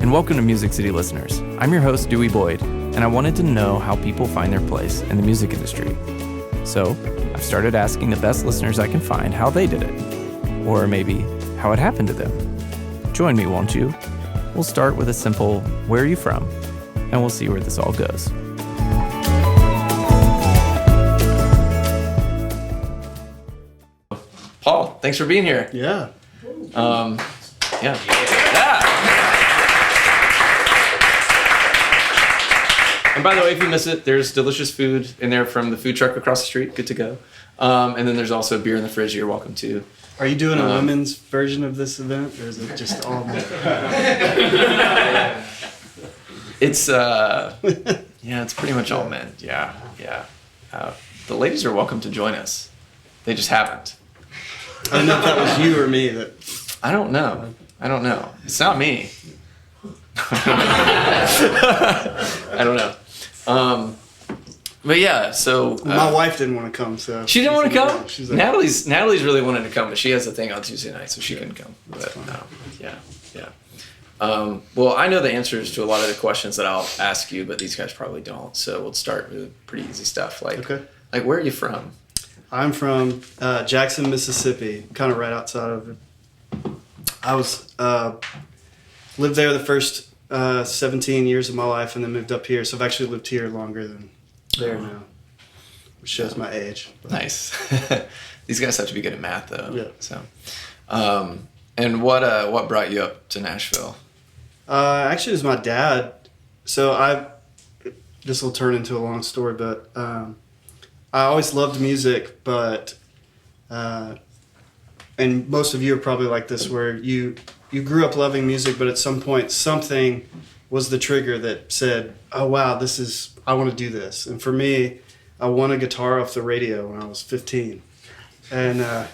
and welcome to Music City listeners. I'm your host, Dewey Boyd, and I wanted to know how people find their place in the music industry. So I've started asking the best listeners I can find how they did it, or maybe how it happened to them. Join me, won't you? We'll start with a simple, where are you from? And we'll see where this all goes. Paul, thanks for being here. Yeah. Yeah. And by the way, if you miss it, there's delicious food in there from the food truck across the street. Good to go. And then there's also beer in the fridge you're welcome to. Are you doing a women's version of this event, or is it just all men? It's it's pretty much all men. Yeah. The ladies are welcome to join us. They just haven't. I don't know if that was you or me. I don't know. It's not me. I don't know. But yeah, so my wife didn't want to come, so she didn't want to come. She's like, Natalie's really wanted to come, but she has a thing on Tuesday night, so she couldn't come. But yeah. Well, I know the answers to a lot of the questions that I'll ask you, but these guys probably don't. So we'll start with pretty easy stuff. Like where are you from? I'm from Jackson, Mississippi, kind of right outside of it. I was lived there the first 17 years of my life, and then moved up here. So I've actually lived here longer than there now, which shows my age. Nice. These guys have to be good at math, though. Yeah. So, and what brought you up to Nashville? Actually, it was my dad. So this will turn into a long story, but I always loved music, but and most of you are probably like this, where you grew up loving music, but at some point something was the trigger that said, oh wow, I want to do this. And for me, I won a guitar off the radio when I was 15. And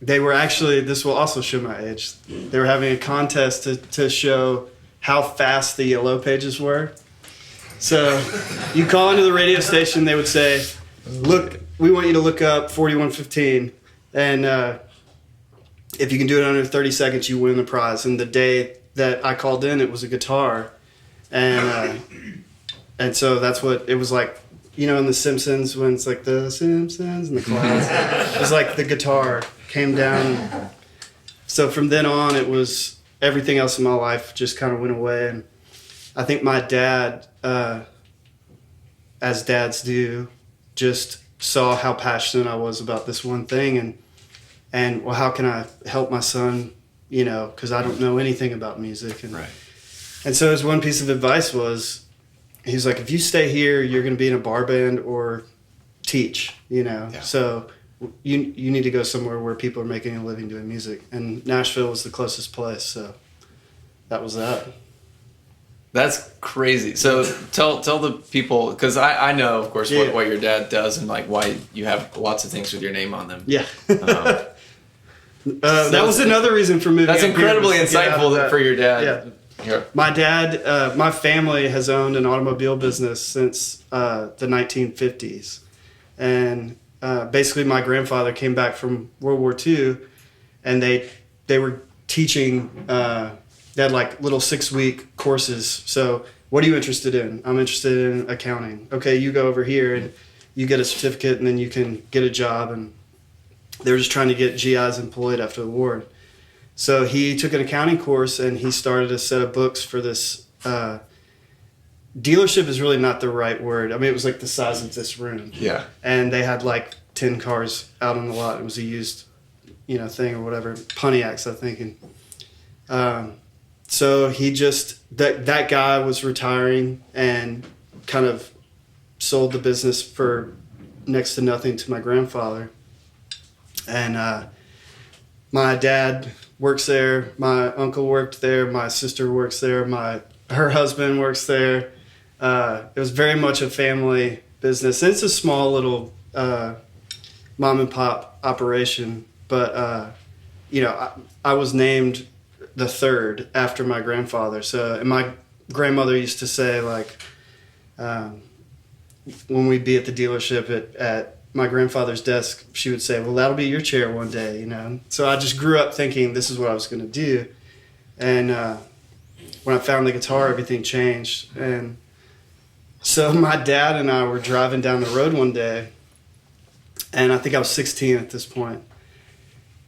they were actually, this will also show my age, they were having a contest to show how fast the yellow pages were. So you call into the radio station, they would say, look, we want you to look up 4115, and if you can do it under 30 seconds, you win the prize. And the day that I called in, it was a guitar. And so that's what it was like, in The Simpsons, when it's like the Simpsons and the clouds. It was like the guitar came down. So from then on, it was everything else in my life just kind of went away. And I think my dad, as dads do, just saw how passionate I was about this one thing, and well, how can I help my son, because I don't know anything about music. And so his one piece of advice was, he's like, if you stay here, you're going to be in a bar band or teach, So you need to go somewhere where people are making a living doing music. And Nashville was the closest place, so that was that. That's crazy. So tell the people, because I know, of course, what your dad does, and like why you have lots of things with your name on them. Yeah. That was another reason for moving. That's incredibly insightful for your dad. Yeah. My dad, my family has owned an automobile business since the 1950s. And basically my grandfather came back from World War II, and they were teaching, they had like little 6-week courses. So what are you interested in? I'm interested in accounting. Okay, you go over here and you get a certificate, and then you can get a job. And they were just trying to get GIs employed after the war. So he took an accounting course, and he started a set of books for this. Dealership is really not the right word. I mean, it was like the size of this room. Yeah. And they had like 10 cars out on the lot. It was a used, thing or whatever. Pontiacs, I think. And so he just, that guy was retiring and kind of sold the business for next to nothing to my grandfather. And my dad works there, my uncle worked there, my sister works there, her husband works there. It was very much a family business. It's a small little mom and pop operation, but I was named the third after my grandfather. So, and my grandmother used to say, like, when we'd be at the dealership at my grandfather's desk, she would say, well, that'll be your chair one day, So I just grew up thinking this is what I was going to do. And when I found the guitar, everything changed. And so my dad and I were driving down the road one day, and I think I was 16 at this point.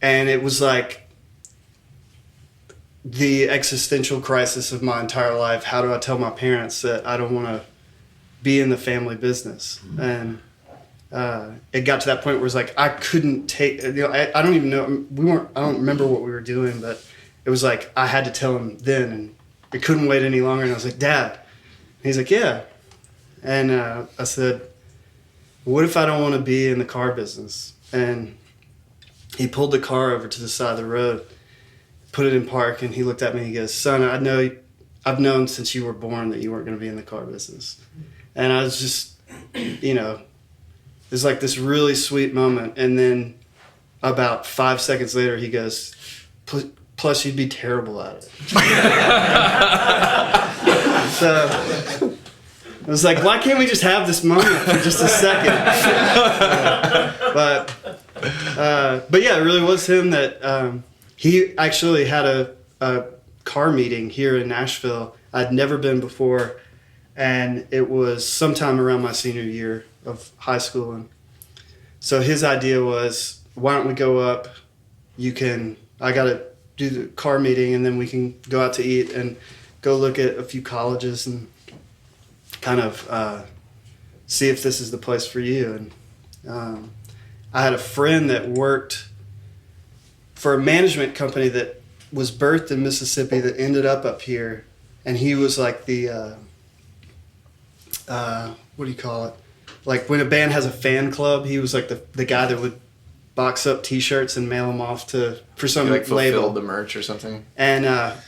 And it was like the existential crisis of my entire life. How do I tell my parents that I don't want to be in the family business? And it got to that point where it's like I couldn't take. I don't even know. I don't remember what we were doing, but it was like I had to tell him then, and I couldn't wait any longer. And I was like, Dad. And he's like, yeah. And I said, what if I don't want to be in the car business? And he pulled the car over to the side of the road, put it in park, and he looked at me and he goes, son, I've known since you were born that you weren't going to be in the car business. And I was just, it was like this really sweet moment. And then about 5 seconds later, he goes, plus you'd be terrible at it. So I was like, why can't we just have this moment for just a second? But yeah, it really was him that he actually had a car meeting here in Nashville. I'd never been before, and it was sometime around my senior year of high school. And so his idea was, why don't we go up? I got to do the car meeting, and then we can go out to eat and go look at a few colleges and kind of see if this is the place for you. And I had a friend that worked for a management company that was birthed in Mississippi that ended up here, and he was like the what do you call it? Like when a band has a fan club, he was like the guy that would box up T-shirts and mail them off for some like label. Fulfilled the merch or something. And I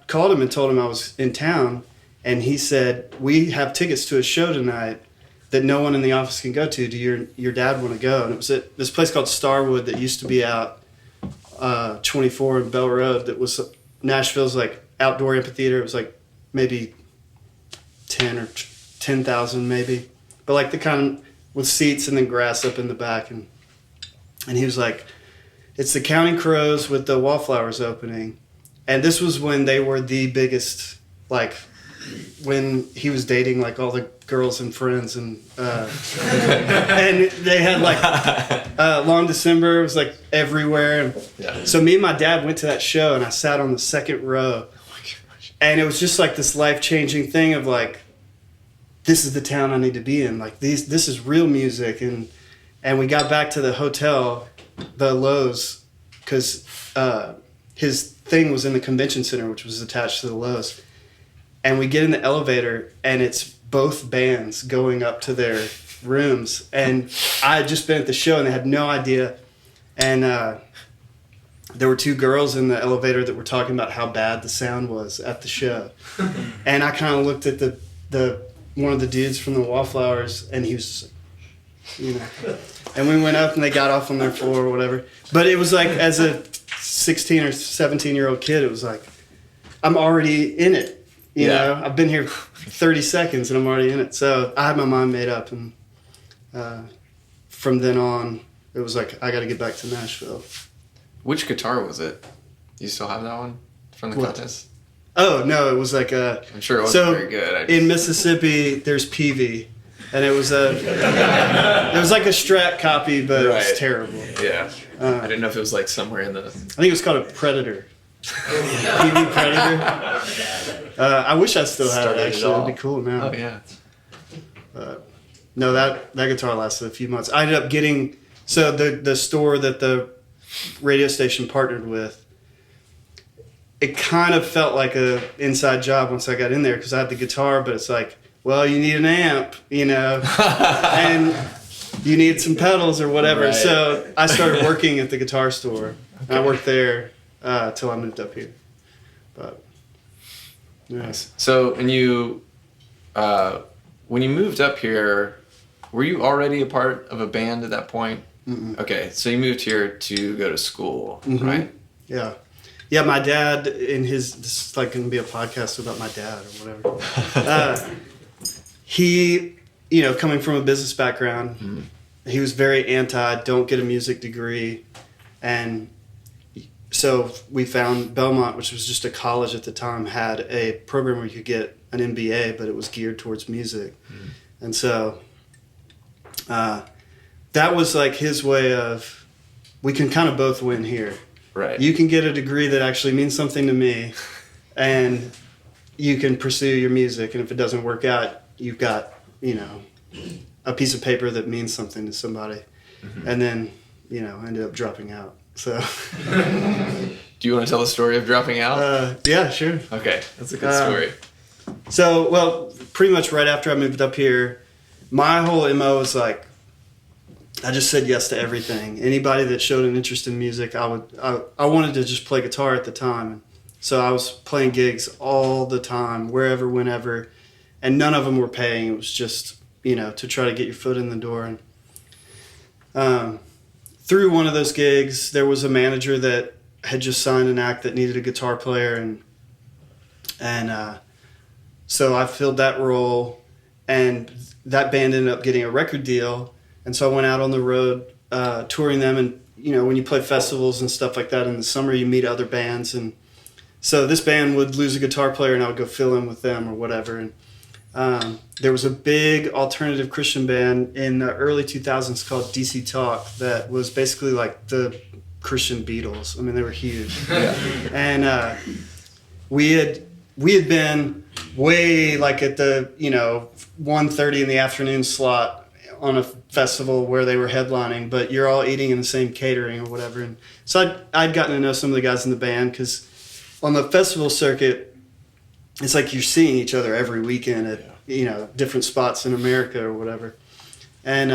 called him and told him I was in town, and he said, we have tickets to a show tonight that no one in the office can go to. Do your dad want to go? And it was at this place called Starwood that used to be out 24 in Bell Road. That was Nashville's like outdoor amphitheater. It was like maybe 10 or 10,000 maybe, but like the kind with seats and then grass up in the back. And he was like, it's the Counting Crows with the Wallflowers opening. And this was when they were the biggest, like when he was dating like all the girls and friends, and and they had like Long December. It was like everywhere. And yeah. So me and my dad went to that show, and I sat on the second row. Oh my gosh. And it was just like this life-changing thing of like, this is the town I need to be in. Like this is real music. And we got back to the hotel, the Lowe's, because his thing was in the convention center, which was attached to the Lowe's. And we get in the elevator, and it's both bands going up to their rooms. And I had just been at the show, and they had no idea. And there were two girls in the elevator that were talking about how bad the sound was at the show. And I kind of looked at the one of the dudes from the Wallflowers, and he was just like, And we went up, and they got off on their floor or whatever. But it was like, as a 16 or 17-year-old kid, it was like, I'm already in it. You know, I've been here 30 seconds and I'm already in it. So I had my mind made up, and from then on, it was like, I got to get back to Nashville. Which guitar was it? You still have that one from the contest? Oh, no, it was like a... I'm sure it wasn't very good. In Mississippi, there's PV, and it was like a Strat copy, but it was terrible. Yeah. I didn't know if it was like somewhere in the... I think it was called a Predator. PV Predator. I wish I still had it, actually. It'd be cool now. Oh, yeah. No, that guitar lasted a few months. I ended up getting... So the store that the radio station partnered with, it kind of felt like a inside job once I got in there, because I had the guitar, but it's like, well, you need an amp, and you need some pedals or whatever. Right. So I started working at the guitar store. Okay. I worked there till I moved up here. But yeah. Nice. So, and you, when you moved up here, were you already a part of a band at that point? Mm-mm. Okay, so you moved here to go to school, right? Yeah. Yeah, my dad, this is like going to be a podcast about my dad or whatever. He, coming from a business background, he was very don't get a music degree. And so we found Belmont, which was just a college at the time, had a program where you could get an MBA, but it was geared towards music. And so that was like his way of, we can kind of both win here. Right. You can get a degree that actually means something to me, and you can pursue your music. And if it doesn't work out, you've got, you know, a piece of paper that means something to somebody. And then, you know, ended up dropping out. So. Do you want to tell the story of dropping out? Yeah, sure. Okay, that's a good story. So, well, pretty much right after I moved up here, my whole MO was like, I just said yes to everything. Anybody that showed an interest in music, I wanted to just play guitar at the time. So I was playing gigs all the time, wherever, whenever, and none of them were paying. It was just, you know, to try to get your foot in the door. And through one of those gigs, there was a manager that had just signed an act that needed a guitar player, and so I filled that role, and that band ended up getting a record deal. And so I went out on the road touring them, and you know, when you play festivals and stuff like that in the summer, you meet other bands, and so this band would lose a guitar player, and I would go fill in with them or whatever. And there was a big alternative Christian band in the early 2000s called DC Talk that was basically like the Christian Beatles. I mean, they were huge. Yeah. And we had been way like at the, you know, 1:30 in the afternoon slot on a festival where they were headlining, but you're all eating in the same catering or whatever. And so I'd gotten to know some of the guys in the band, because on the festival circuit, it's like you're seeing each other every weekend at, you know, different spots in America or whatever. And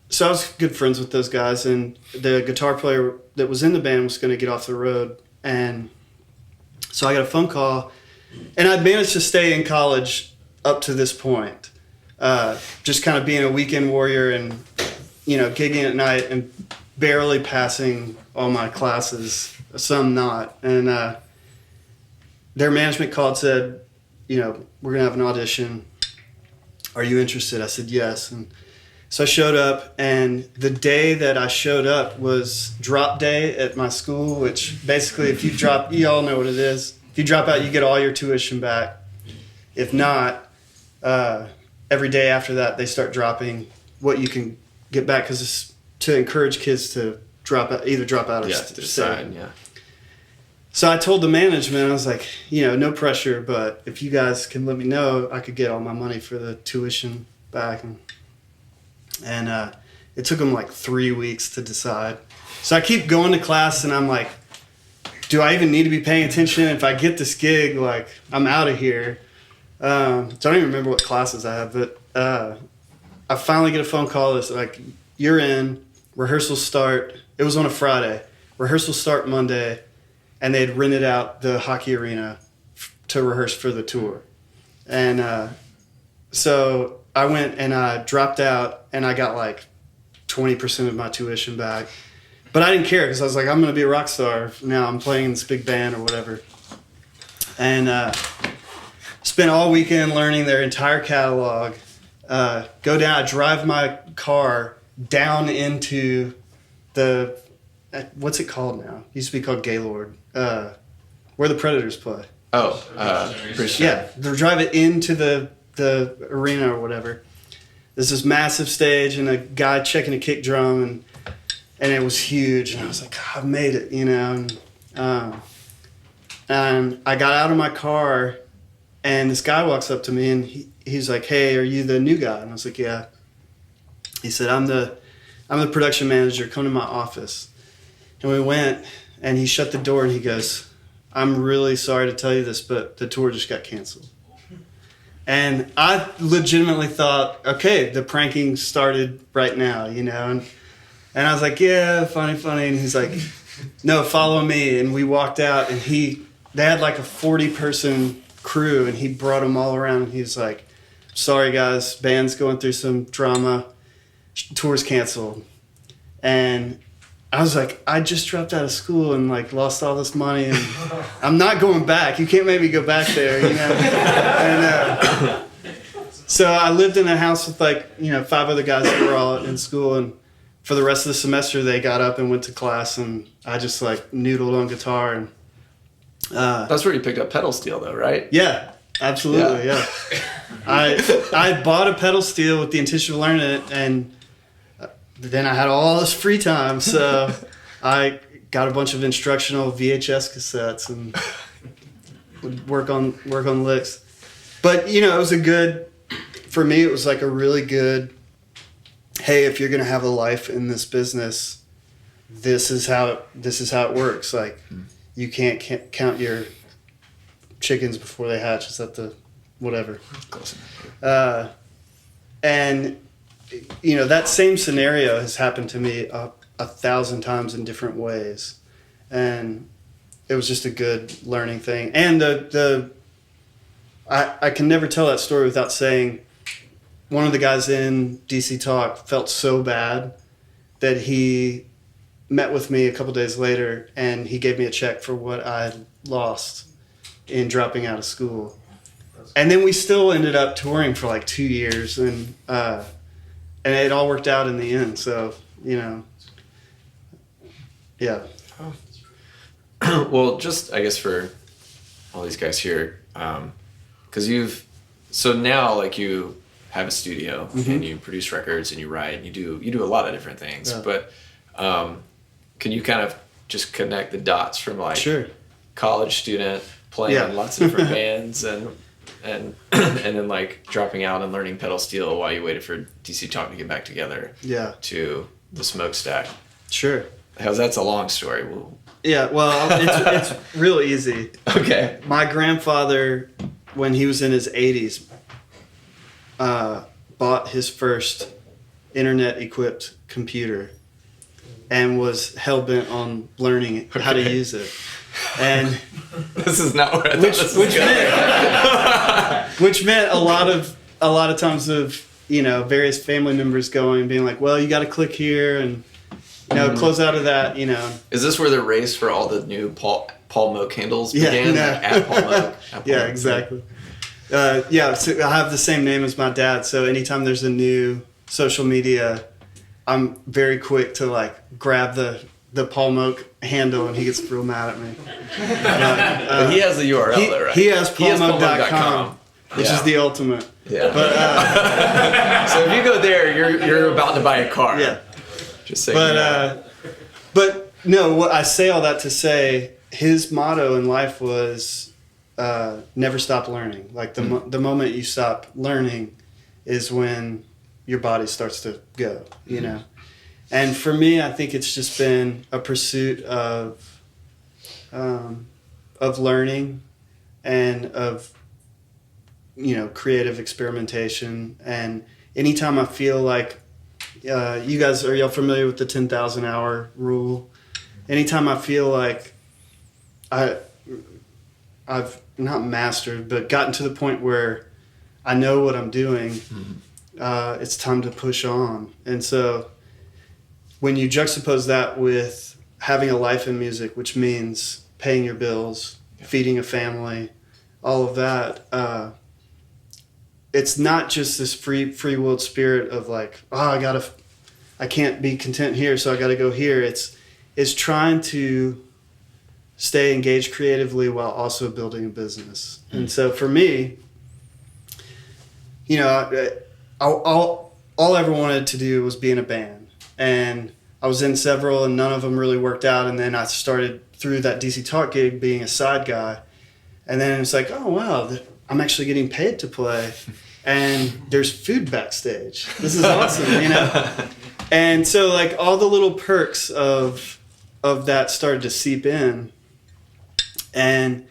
so I was good friends with those guys, and the guitar player that was in the band was going to get off the road. And so I got a phone call, and I'd managed to stay in college up to this point. Just kind of being a weekend warrior and, you know, gigging at night and barely passing all my classes, some not. And their management called, said, you know, we're going to have an audition. Are you interested? I said yes. And so I showed up, and the day that I showed up was drop day at my school, which basically if you drop, you all know what it is. If you drop out, you get all your tuition back. If not, every day after that, they start dropping what you can get back, because it's to encourage kids to drop out, either drop out or stay. Yeah. So I told the management, I was like, you know, no pressure, but if you guys can let me know, I could get all my money for the tuition back. And it took them like 3 weeks to decide. So I keep going to class, and I'm like, do I even need to be paying attention? If I get this gig, like, I'm out of here. So I don't even remember what classes I had, but I finally get a phone call that's like, you're in, rehearsals start. It was on a Friday. Rehearsals start Monday, and they'd rented out the hockey arena to rehearse for the tour. And so I went and I dropped out, and I got like 20% of my tuition back. But I didn't care, because I was like, I'm going to be a rock star now. I'm playing in this big band or whatever. And spent all weekend learning their entire catalog. Go down, I drive my car down into the, what's it called now? It used to be called Gaylord, where the Predators play. Yeah, they drive it into the arena or whatever. There's this massive stage and a guy checking a kick drum, and it was huge. And I was like, I made it, you know. And I got out of my car, and this guy walks up to me, and he's like, hey, are you the new guy? And I was like, yeah. He said, I'm the production manager. Come to my office. And we went, and he shut the door, and he goes, I'm really sorry to tell you this, but the tour just got canceled. And I legitimately thought, okay, the pranking started right now, you know. And I was like, yeah, funny. And he's like, no, follow me. And we walked out, and they had like a 40-person crew, and he brought them all around. And he was like, sorry, guys, band's going through some drama. Tour's canceled. And I was like, I just dropped out of school and like lost all this money, and I'm not going back. You can't make me go back there, you know. And so I lived in a house with like, you know, 5 other guys that were all in school, and for the rest of the semester they got up and went to class, and I just like noodled on guitar and. That's where you picked up pedal steel, though, right? Yeah, absolutely. Yeah. I bought a pedal steel with the intention of learning it, and then I had all this free time, so I got a bunch of instructional VHS cassettes and would work on licks. But it was for me. It was like a really good. Hey, if you're gonna have a life in this business, this is how it works. Like, you can't count your chickens before they hatch. Is that the whatever? And that same scenario has happened to me 1,000 times in different ways, and it was just a good learning thing. And I can never tell that story without saying one of the guys in DC Talk felt so bad that he met with me a couple days later, and he gave me a check for what I lost in dropping out of school. And then we still ended up touring for like 2 years, and it all worked out in the end. So, yeah. Well, just I guess for all these guys here, because so now like you have a studio and you produce records and you write and you do a lot of different things, but can you kind of just connect the dots from like college student playing in lots of different bands and then like dropping out and learning pedal steel while you waited for DC Talk to get back together to the Smoakstack? Sure. Because that's a long story. Yeah, well, it's real easy. Okay. My grandfather, when he was in his 80s, bought his first internet-equipped computer and was hell-bent on learning how to use it. And this is not where I thought this was going. Which meant a lot of times of various family members going and being like, well, you got to click here and close out of that. Is this where the race for all the new Paul Moak handles began? At Paul Moak. Yeah, exactly. So I have the same name as my dad, so anytime there's a new social media, I'm very quick to like grab the Paul Moak handle, and he gets real mad at me. But he has the URL though, right? He has paulmoak.com, which is the ultimate. Yeah. But, so if you go there, you're about to buy a car. Yeah. Just saying. But no, what I say all that to say, his motto in life was never stop learning. Like the moment you stop learning is when your body starts to go, And for me, I think it's just been a pursuit of learning and of creative experimentation. And anytime I feel like you guys, are y'all familiar with the 10,000 hour rule? Anytime I feel like I've not mastered, but gotten to the point where I know what I'm doing, it's time to push on. And so when you juxtapose that with having a life in music, which means paying your bills, feeding a family, all of that, it's not just this free-willed spirit of like, I can't be content here, so I got to go here. It's trying to stay engaged creatively while also building a business. And so for me, all I ever wanted to do was be in a band. And I was in several, and none of them really worked out. And then I started through that DC Talk gig being a side guy. And then it's like, oh, wow, I'm actually getting paid to play. And there's food backstage. This is awesome, And so like all the little perks of that started to seep in. And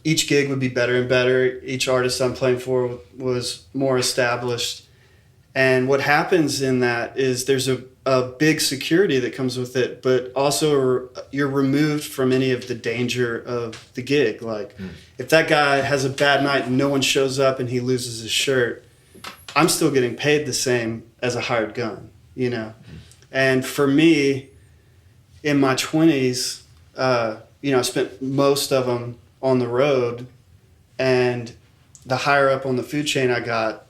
each gig would be better and better. Each artist I'm playing for was more established. And what happens in that is there's a big security that comes with it, but also you're removed from any of the danger of the gig. Like if that guy has a bad night and no one shows up and he loses his shirt, I'm still getting paid the same as a hired gun, And for me, in my 20s, I spent most of them on the road, and the higher up on the food chain I got,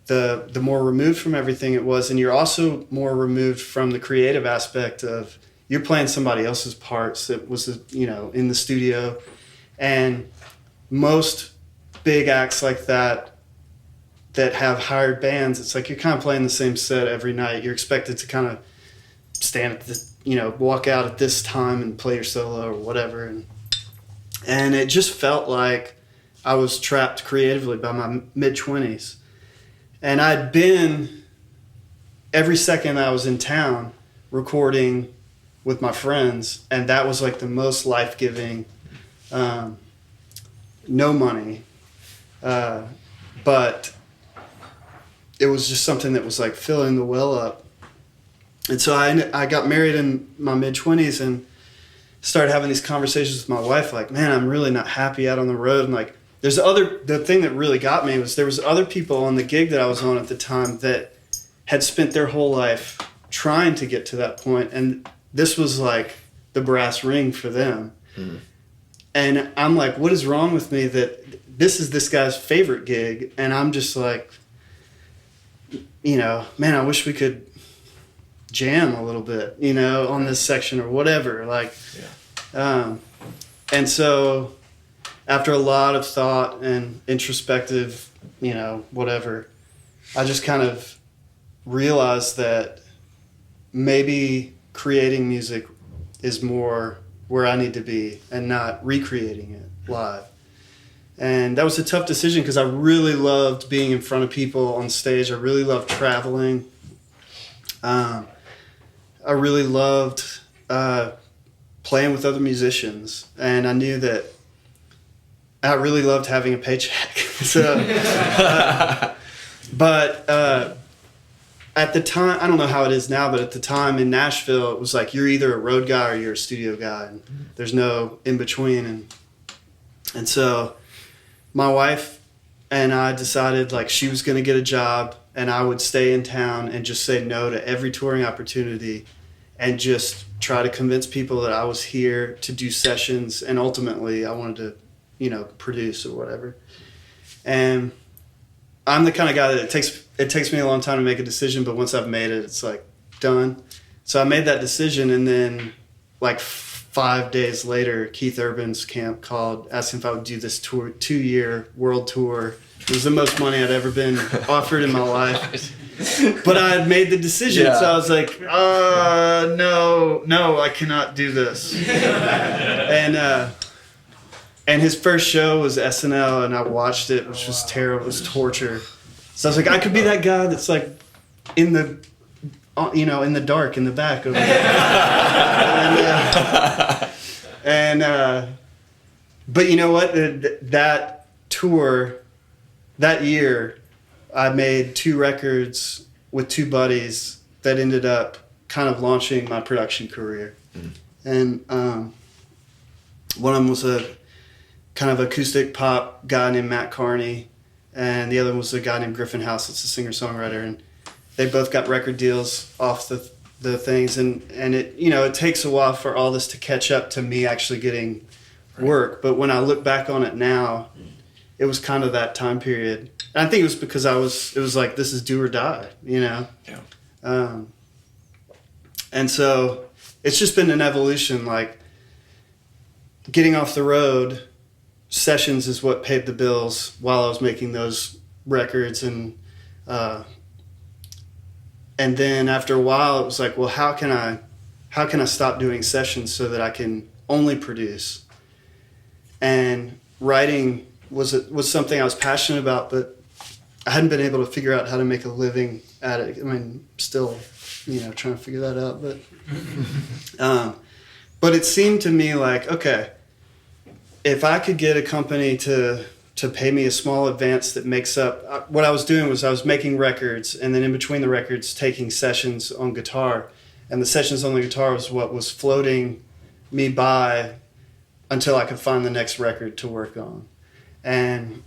the more removed from everything it was. And you're also more removed from the creative aspect of you're playing somebody else's parts that was, in the studio. And most big acts like that have hired bands, it's like you're kind of playing the same set every night. You're expected to kind of stand at the, walk out at this time and play your solo or whatever. And it just felt like I was trapped creatively by my mid-20s. And I'd been, every second I was in town, recording with my friends, and that was like the most life-giving, no money, but it was just something that was like filling the well up. And so I got married in my mid-20s and started having these conversations with my wife, like, man, I'm really not happy out on the road. And like, the thing that really got me was there was other people on the gig that I was on at the time that had spent their whole life trying to get to that point, and this was like the brass ring for them. Mm-hmm. And I'm like, what is wrong with me that this is this guy's favorite gig, and I'm just like, man, I wish we could jam a little bit, on this section or whatever. Like, and so after a lot of thought and introspective, whatever, I just kind of realized that maybe creating music is more where I need to be and not recreating it live. And that was a tough decision because I really loved being in front of people on stage. I really loved traveling. I really loved playing with other musicians. And I knew that I really loved having a paycheck. But at the time, I don't know how it is now, but at the time in Nashville, it was like you're either a road guy or you're a studio guy, and there's no in between. And so my wife and I decided like she was going to get a job and I would stay in town and just say no to every touring opportunity and just try to convince people that I was here to do sessions, and ultimately I wanted to, produce or whatever. And I'm the kind of guy that it takes me a long time to make a decision, but once I've made it, it's like done. So I made that decision, and then like 5 days later, Keith Urban's camp called, asking if I would do this tour, 2-year world tour. It was the most money I'd ever been offered in my life. But I had made the decision, so I was like, no, I cannot do this. And his first show was SNL, and I watched it, which was terrible. It was torture. So I was like, I could be that guy that's like in the dark in the back over there. But you know what? That tour, that year, I made 2 records with 2 buddies that ended up kind of launching my production career. Mm. And one of them was a kind of acoustic pop guy named Matt Carney, and the other one was a guy named Griffin House that's a singer-songwriter, and they both got record deals off the things, and it it takes a while for all this to catch up to me actually getting work. But when I look back on it now, it was kind of that time period. And I think it was because it was like, this is do or die, Yeah. And so it's just been an evolution, like getting off the road. Sessions is what paid the bills while I was making those records, and then after a while it was like, well, how can I stop doing sessions so that I can only produce? And writing was something I was passionate about, but I hadn't been able to figure out how to make a living at it. I mean, still, trying to figure that out, but it seemed to me like, okay, if I could get a company to pay me a small advance that makes up, what I was doing was I was making records, and then in between the records taking sessions on guitar, and the sessions on the guitar was what was floating me by until I could find the next record to work on. And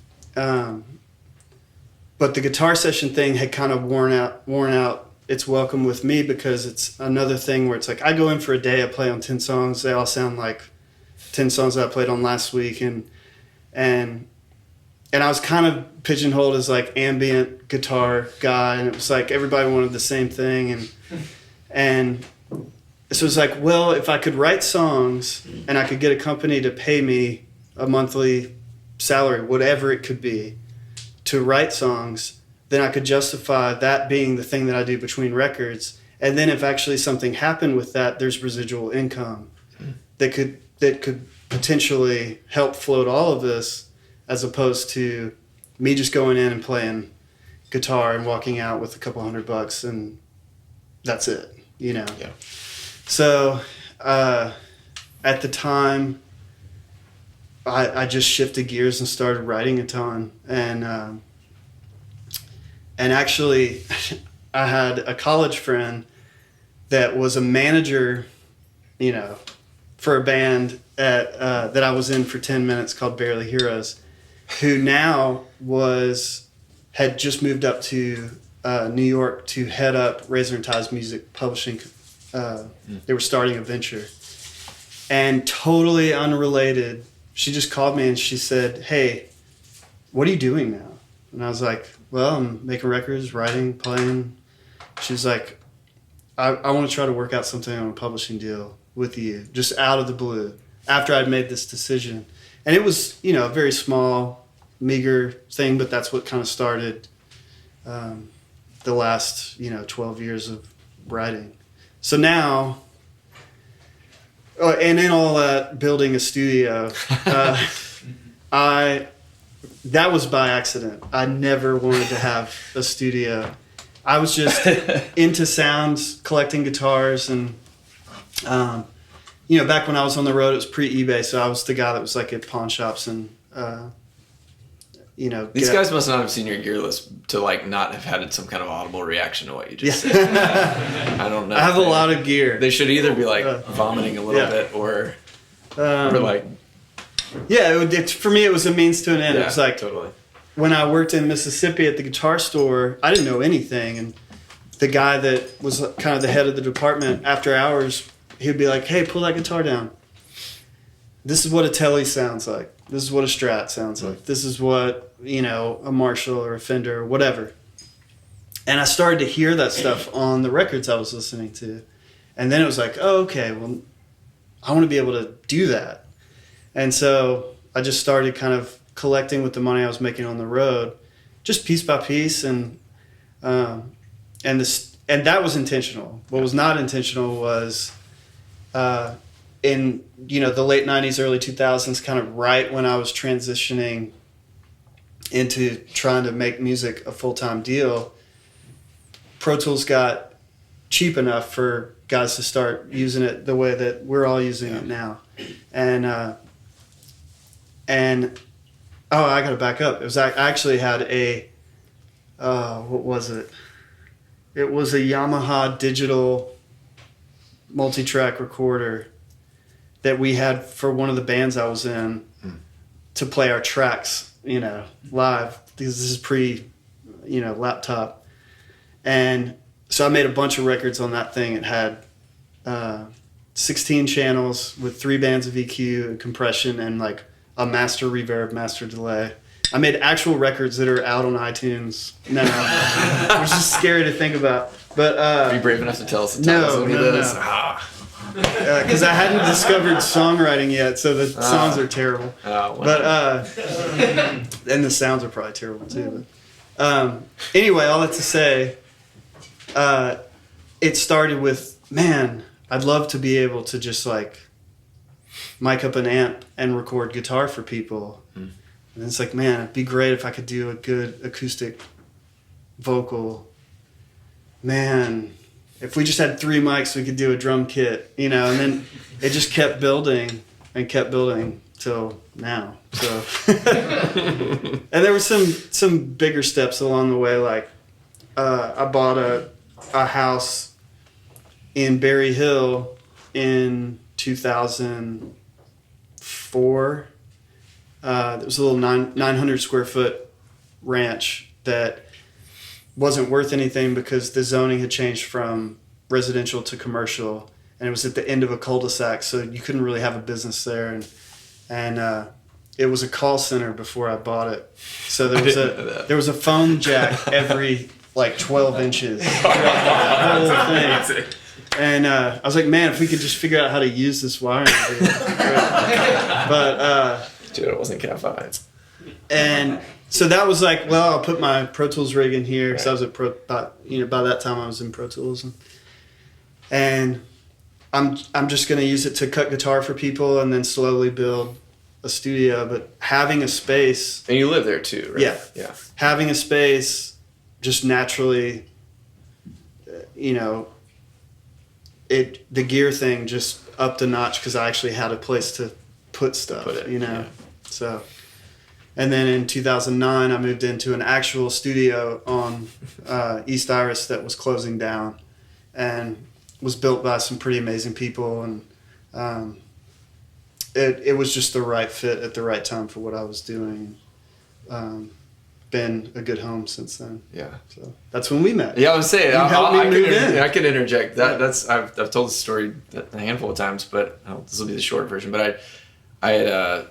but the guitar session thing had kind of worn out its welcome with me, because it's another thing where it's like I go in for a day, I play on 10 songs, they all sound like 10 songs that I played on last week, and I was kind of pigeonholed as like ambient guitar guy, and it was like everybody wanted the same thing, and So it's like, well, if I could write songs and I could get a company to pay me a monthly salary, whatever it could be, to write songs, then I could justify that being the thing that I do between records. And then if actually something happened with that, there's residual income that could potentially help float all of this, as opposed to me just going in and playing guitar and walking out with a couple $100 and that's it, you know? Yeah. So at the time, I just shifted gears and started writing a ton. And actually, I had a college friend that was a manager, you know, for a band that I was in for 10 minutes called Barely Heroes, who now had just moved up to New York to head up Razor and Tie's music publishing. They were starting a venture. And totally unrelated, she just called me and she said, "Hey, what are you doing now?" And I was like, "Well, I'm making records, writing, playing." She's like, I want to try to work out something on a publishing deal with you, just out of the blue, after I'd made this decision. And it was, you know, a very small, meager thing, but that's what kind of started the last, 12 years of writing. So now, and in all that, building a studio, that was by accident. I never wanted to have a studio. I was just into sounds, collecting guitars, and back when I was on the road, it was pre-eBay, so I was the guy that was like at pawn shops and these guys must not have seen your gear list to like not have had some kind of audible reaction to what you just said. I don't know. I have a lot of gear. They should either be like vomiting a little bit or like. Yeah, for me, it was a means to an end. Yeah, it was like totally. When I worked in Mississippi at the guitar store, I didn't know anything, and the guy that was kind of the head of the department, after hours, he'd be like, "Hey, pull that guitar down. This is what a Tele sounds like. This is what a Strat sounds like. This is what, a Marshall or a Fender or whatever." And I started to hear that stuff on the records I was listening to. And then it was like, oh, okay, well, I want to be able to do that. And so I just started kind of collecting with the money I was making on the road, just piece by piece. And that was intentional. What was not intentional was in the late 90s, early 2000s, kind of right when I was transitioning into trying to make music a full-time deal, Pro Tools got cheap enough for guys to start using it the way that we're all using it now. And I got to back up. It was, I actually had what was it? It was a Yamaha digital multi-track recorder that we had for one of the bands I was in to play our tracks, live, because this is pre, laptop. And so I made a bunch of records on that thing. It had 16 channels with 3 bands of EQ and compression and like a master reverb, master delay. I made actual records that are out on iTunes now, which is scary to think about. But are you brave enough to tell us the titles of any of those? Because I hadn't discovered songwriting yet, so the songs are terrible. Wow. But and the sounds are probably terrible too. But anyway, all that to say, it started with, man, I'd love to be able to just like mic up an amp and record guitar for people. And it's like, man, it'd be great if I could do a good acoustic vocal. Man, if we just had 3 mics, we could do a drum kit, and then it just kept building and kept building till now. So, and there were some bigger steps along the way. Like, I bought a house in Berry Hill in 2004. It was a little 900 square foot ranch that wasn't worth anything because the zoning had changed from residential to commercial, and it was at the end of a cul-de-sac, so you couldn't really have a business there. And it was a call center before I bought it, so there was a phone jack every like 12 inches. That whole thing. And I was like, man, if we could just figure out how to use this wiring. But dude, it wasn't Cat 5. And so that was like, well, I'll put my Pro Tools rig in here because I was at by that time I was in Pro Tools, and I'm just gonna use it to cut guitar for people and then slowly build a studio. But having a space, and you live there too, right? Yeah. Having a space just naturally, the gear thing just upped a notch because I actually had a place to put stuff, So, and then in 2009, I moved into an actual studio on East Iris that was closing down and was built by some pretty amazing people. And it was just the right fit at the right time for what I was doing. Been a good home since then. Yeah. So that's when we met. Yeah, I was saying, I could interject. That's I've told this story a handful of times, but this will be the short version. But I had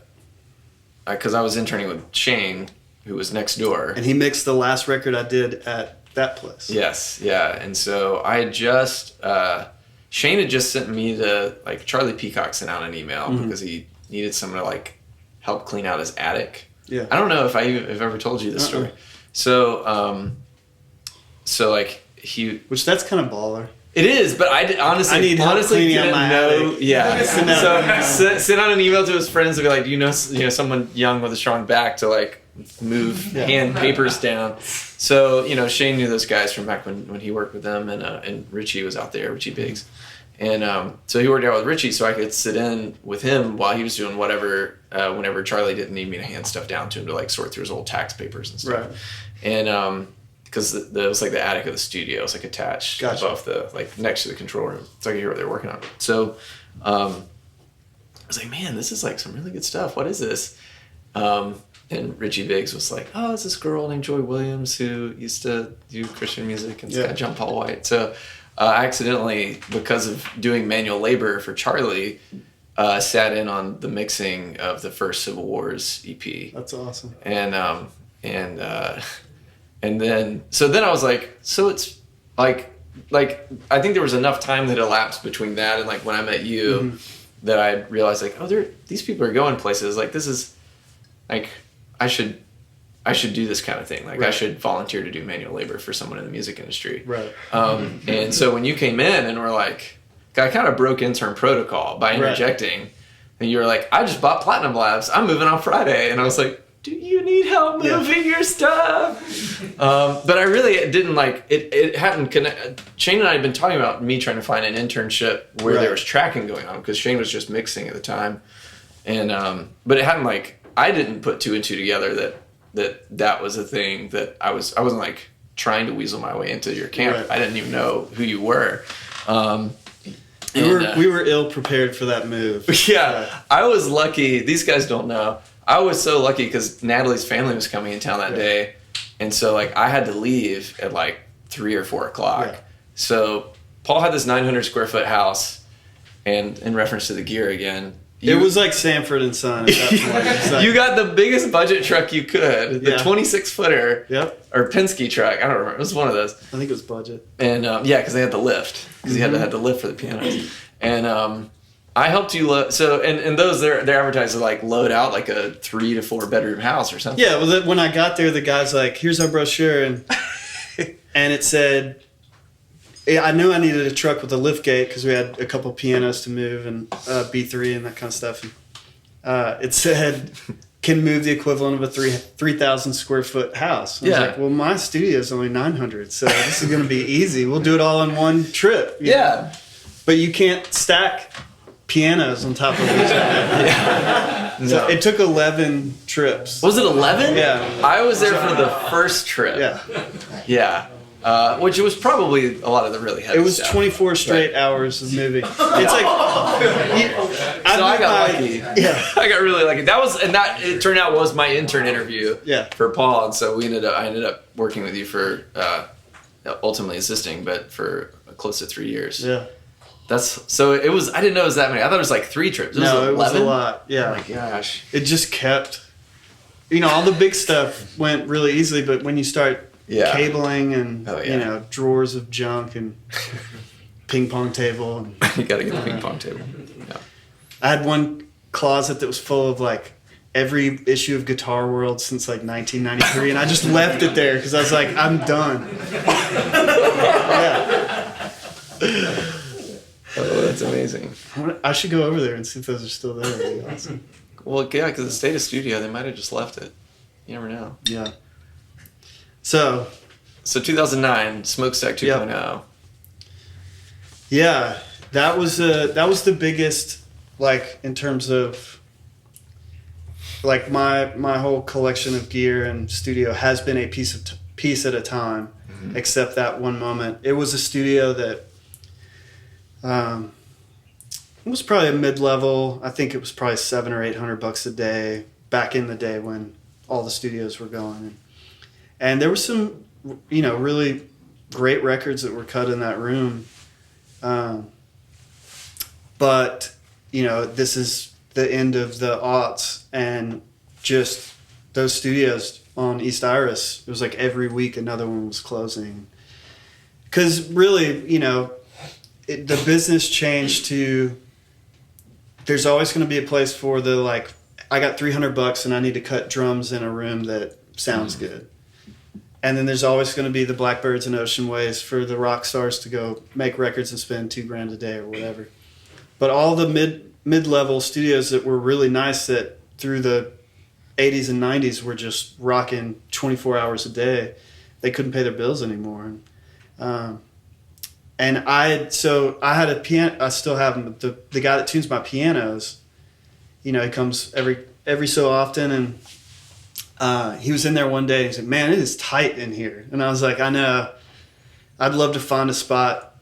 because I was interning with Shane, who was next door, and he mixed the last record I did at that place. Yes, yeah, and so I had just Shane had just sent me Charlie Peacock sent out an email because he needed someone to help clean out his attic. Yeah. I don't know if I've ever told you this story. So, which that's kind of baller. It is, but I honestly didn't know. Yeah. So send out an email to his friends and be like, do you know someone young with a strong back to move hand papers down. So Shane knew those guys from back when he worked with them, and Richie was out there, Richie Biggs. And so he worked out with Richie, so I could sit in with him while he was doing whatever, whenever Charlie didn't need me to hand stuff down to him to sort through his old tax papers and stuff. Right. And because it was the attic of the studio, it was attached above next to the control room, so I could hear what they were working on. So I was like, man, this is some really good stuff. What is this? And Richie Biggs was like, oh, it's this girl named Joy Williams who used to do Christian music, and it's got John Paul White. So I accidentally, because of doing manual labor for Charlie, sat in on the mixing of the first Civil Wars EP. That's awesome. And then I was like, so it's I think there was enough time that elapsed between that and when I met you that I realized these people are going places. This is I should do this kind of thing. I should volunteer to do manual labor for someone in the music industry. Right. And so when you came in and were I kind of broke intern protocol by interjecting, and you were like, I just bought Platinum Labs. I'm moving on Friday. And I was like, do you need help moving your stuff? But I really didn't it hadn't connected. Shane and I had been talking about me trying to find an internship where there was tracking going on, because Shane was just mixing at the time. And, but it hadn't I didn't put two and two together that was a thing that I wasn't trying to weasel my way into your camp. Right. I didn't even know who you were. We were ill prepared for that move. Yeah. I was lucky. These guys don't know. I was so lucky because Natalie's family was coming in town that day. And so I had to leave at 3 or 4 o'clock. Yeah. So Paul had this 900 square foot house, and in reference to the gear again, it was like Sanford and Son at that point. You got the biggest budget truck you could, the 26-footer, or Penske truck. I don't remember. It was one of those. I think it was budget. And because they had the lift, because you had the lift for the pianos. And I helped you load. So and those they're advertised to load out a 3 to 4 bedroom house or something. Yeah. Well, when I got there, the guy's like, "Here's our brochure," and it said, I knew I needed a truck with a lift gate because we had a couple pianos to move and B3 and that kind of stuff. And, it said, can move the equivalent of a 3,000 square foot house. And I was like, well, my studio is only 900, so this is going to be easy. We'll do it all in one trip. You know? But you can't stack pianos on top of each other. So it took 11 trips. Was it 11? Yeah. I was there for the first trip. Yeah. Which was probably a lot of the really heavy stuff. It was 24 straight hours of moving. It's I got lucky. Yeah. I got really lucky. It turned out was my intern interview for Paul. And so I ended up working with you for, ultimately assisting, but for close to 3 years. Yeah. I didn't know it was that many. I thought it was 3 trips. It was a lot. Yeah. Oh my gosh. It just kept, all the big stuff went really easily, but when you start cabling and drawers of junk and ping pong table. And, You got to get the ping pong table. Yeah. I had one closet that was full of like every issue of Guitar World since like 1993, and I just left it there because I was like, I'm done. Yeah. Oh, that's amazing. I should go over there and see if those are still there. That'd be awesome. Well, yeah, because the State of Studio, they might have just left it. You never know. Yeah. So 2009, Smoakstack 2.0. Yeah, that was the biggest, like, in terms of, like, my whole collection of gear and studio has been a piece at a time, except that one moment. It was a studio that it was probably a mid-level. I think it was probably $700 or $800 a day back in the day when all the studios were going. And there were some, really great records that were cut in that room. But, this is the end of the aughts, and just those studios on East Iris, it was like every week another one was closing. Because really, the business changed to, there's always going to be a place for the, like, I got $300 and I need to cut drums in a room that sounds good. And then there's always going to be the Blackbirds and Ocean Waves for the rock stars to go make records and spend $2,000 a day or whatever. But all the mid-level studios that were really nice, that through the 80s and 90s were just rocking 24 hours a day, they couldn't pay their bills anymore. And I had a piano. I still have him. The guy that tunes my pianos, he comes every so often, and he was in there one day and he said, "Man, it is tight in here." And I was like, "I know. I'd love to find a spot,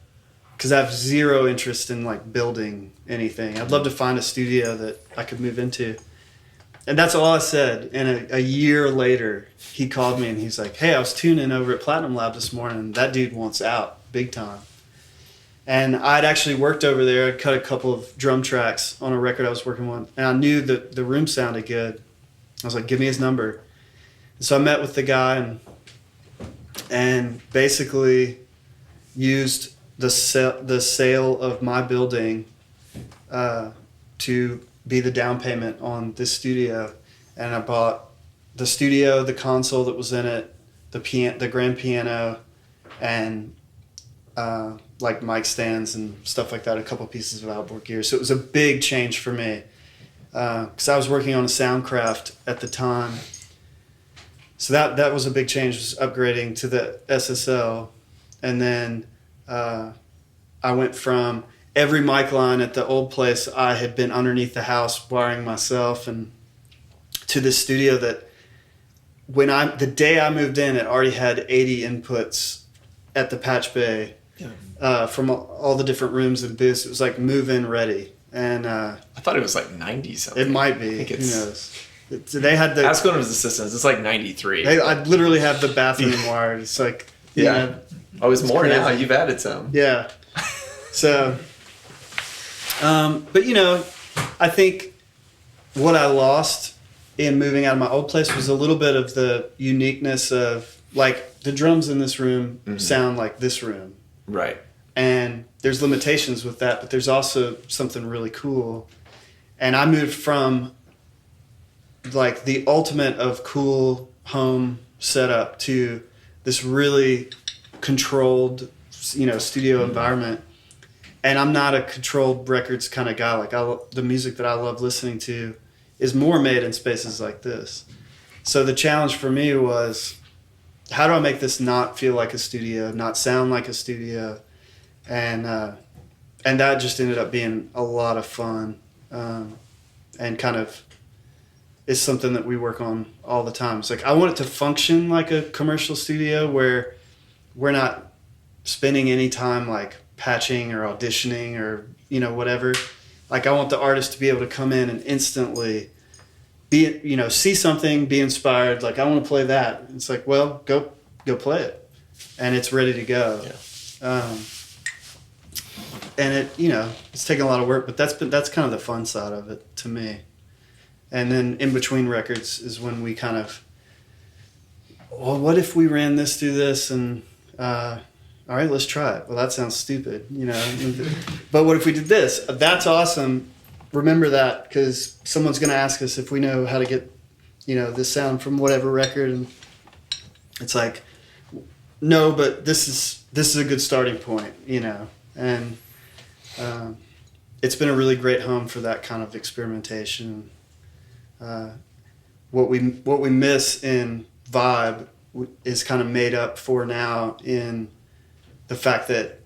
because I have zero interest in like building anything. I'd love to find a studio that I could move into." And that's all I said. And a year later, he called me and he's like, "Hey, I was tuning over at Platinum Lab this morning, and that dude wants out big time." And I'd actually worked over there. I'd cut a couple of drum tracks on a record I was working on, and I knew that the room sounded good. I was like, "Give me his number." And so I met with the guy and basically used the sale of my building to be the down payment on this studio. And I bought the studio, the console that was in it, the grand piano, and like mic stands and stuff like that, a couple pieces of outboard gear. So it was a big change for me, because I was working on a Soundcraft at the time. So that was a big change, was upgrading to the SSL. And then I went from every mic line at the old place I had been underneath the house wiring myself, and to this studio that the day I moved in, it already had 80 inputs at the patch bay. From all the different rooms and booths. It was like move-in ready. And I thought it was like 90 something. It might be. Who knows? They had the... Ask one of his assistants. It's like 93. I literally have the bathroom wired. It's like... Yeah. Oh, it's more crazy. now. You've added some. Yeah. So... but, I think what I lost in moving out of my old place was a little bit of the uniqueness of, like, the drums in this room sound like this room. Right. And there's limitations with that, but there's also something really cool. And I moved from like the ultimate of cool home setup to this really controlled, studio environment. And I'm not a controlled records kind of guy. Like the music that I love listening to is more made in spaces like this. So the challenge for me was, how do I make this not feel like a studio, not sound like a studio? And that just ended up being a lot of fun, and kind of is something that we work on all the time. It's like, I want it to function like a commercial studio where we're not spending any time like patching or auditioning or, whatever. Like, I want the artist to be able to come in and instantly see something, be inspired. Like, I want to play that. It's like, well, go play it, and it's ready to go. Yeah. And it, it's taken a lot of work, but that's kind of the fun side of it to me. And then in between records is when we kind of, well, what if we ran this through this, and all right, let's try it. Well, that sounds stupid, But what if we did this? That's awesome. Remember that, because someone's going to ask us if we know how to get, this sound from whatever record. And it's like, no, but this is a good starting point, And it's been a really great home for that kind of experimentation. What we miss in vibe is kind of made up for now in the fact that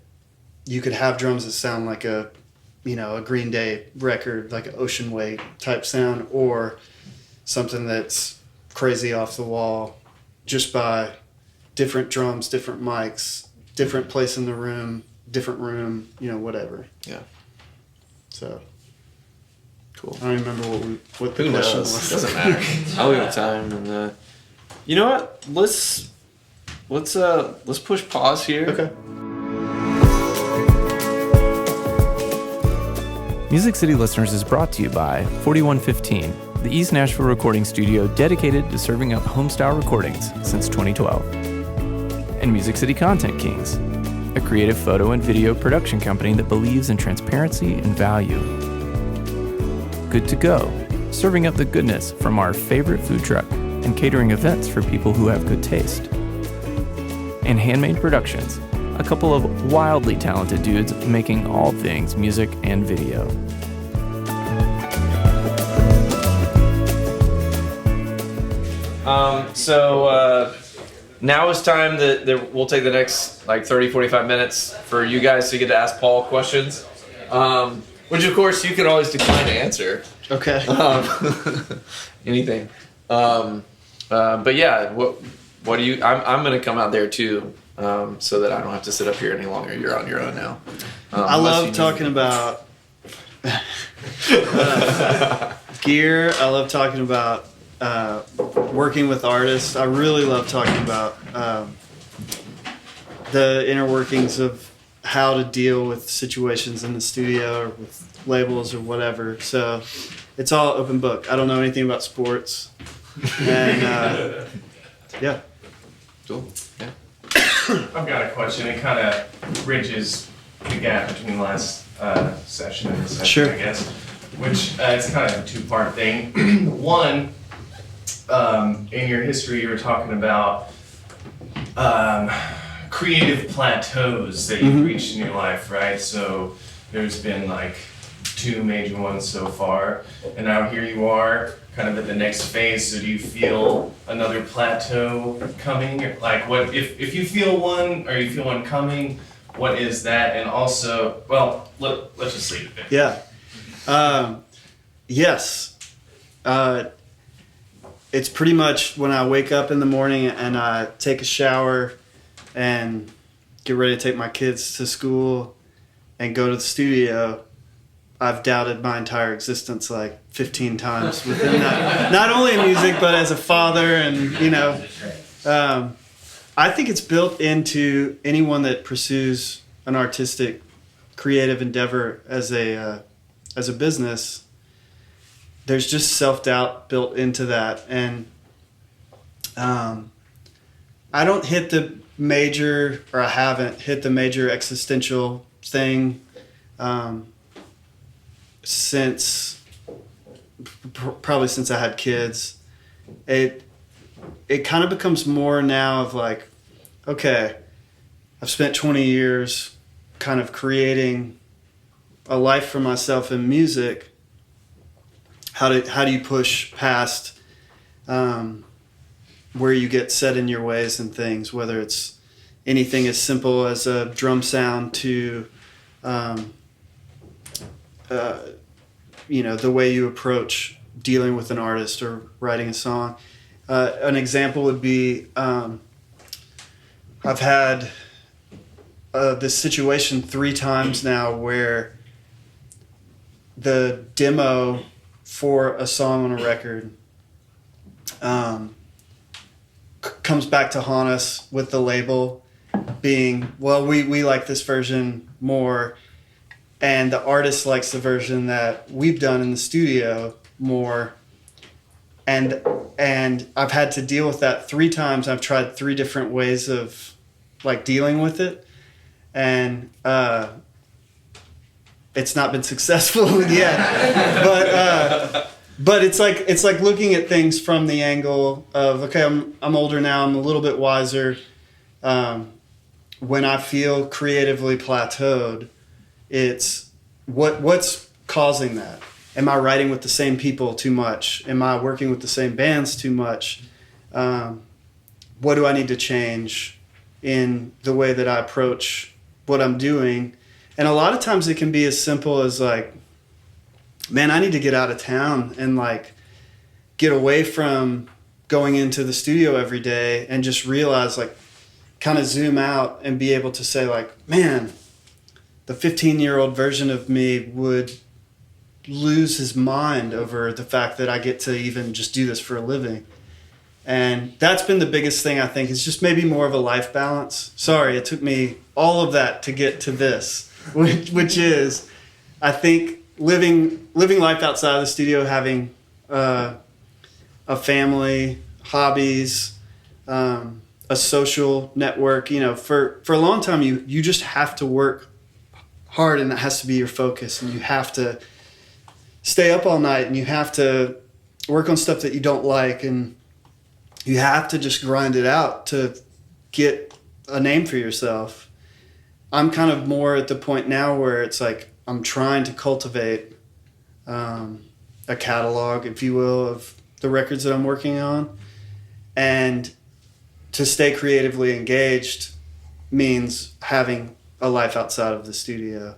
you could have drums that sound like a Green Day record, like an Ocean Way type sound, or something that's crazy off the wall just by different drums, different mics, different place in the room, different room, whatever. Yeah. So cool. I don't remember what the question was. Doesn't matter. I'll leave the time, and you know what? Let's push pause here. Okay. Music City Listeners is brought to you by 4115, the East Nashville recording studio dedicated to serving up homestyle recordings since 2012. And Music City Content Kings, a creative photo and video production company that believes in transparency and value. Good to Go, serving up the goodness from our favorite food truck and catering events for people who have good taste. And Handmade Productions, a couple of wildly talented dudes making all things music and video. Now is time that we'll take the next 30, 45 minutes for you guys to get to ask Paul questions, which of course you can always decline to answer. Okay. Anything. But yeah, what do you? I'm gonna come out there too, so that I don't have to sit up here any longer. You're on your own now. I love talking about gear. I love talking about working with artists. I really love talking about the inner workings of how to deal with situations in the studio or with labels or whatever. So it's all open book. I don't know anything about sports. And yeah. Cool. Yeah. I've got a question. It kind of bridges the gap between the last session and this session, Sure. I guess. Which it's kind of a two-part thing. One, in your history, you were talking about creative plateaus that you've reached in your life, right? So there's been 2 major ones so far, and now here you are, kind of at the next phase. So do you feel another plateau coming? What if you feel one, or you feel one coming? What is that? And also, well, let's just leave it there. Yeah. Yes. It's pretty much when I wake up in the morning and I take a shower and get ready to take my kids to school and go to the studio, I've doubted my entire existence 15 times within that. Not only in music, but as a father, and I think it's built into anyone that pursues an artistic, creative endeavor as a business. There's just self-doubt built into that, and I don't hit the major, or I haven't hit the major existential thing probably since I had kids. It kind of becomes more now of okay, I've spent 20 years kind of creating a life for myself in music. How do you push past where you get set in your ways and things, whether it's anything as simple as a drum sound to the way you approach dealing with an artist or writing a song. An example would be I've had this situation 3 times now where the demo for a song on a record comes back to haunt us with the label being, well, we like this version more, and the artist likes the version that we've done in the studio more, and I've had to deal with that 3 times. I've tried 3 different ways of dealing with it, and it's not been successful yet. But it's like looking at things from the angle of, okay, I'm older now, I'm a little bit wiser. When I feel creatively plateaued, it's what's causing that? Am I writing with the same people too much? Am I working with the same bands too much? What do I need to change in the way that I approach what I'm doing? And a lot of times it can be as simple as like, man, I need to get out of town and like get away from going into the studio every day and just realize, like, kind of zoom out and be able to say like, man, the 15-year-old version of me would lose his mind over the fact that I get to even just do this for a living. And that's been the biggest thing, I think, is just maybe more of a life balance. Sorry, it took me all of that to get to this, which is, I think, living life outside of the studio, having a family, hobbies, a social network. You know, for a long time, you just have to work hard, and that has to be your focus, and you have to stay up all night, and you have to work on stuff that you don't like, and you have to just grind it out to get a name for yourself. I'm kind of more at the point now where it's like I'm trying to cultivate a catalog, if you will, of the records that I'm working on. And to stay creatively engaged means having a life outside of the studio.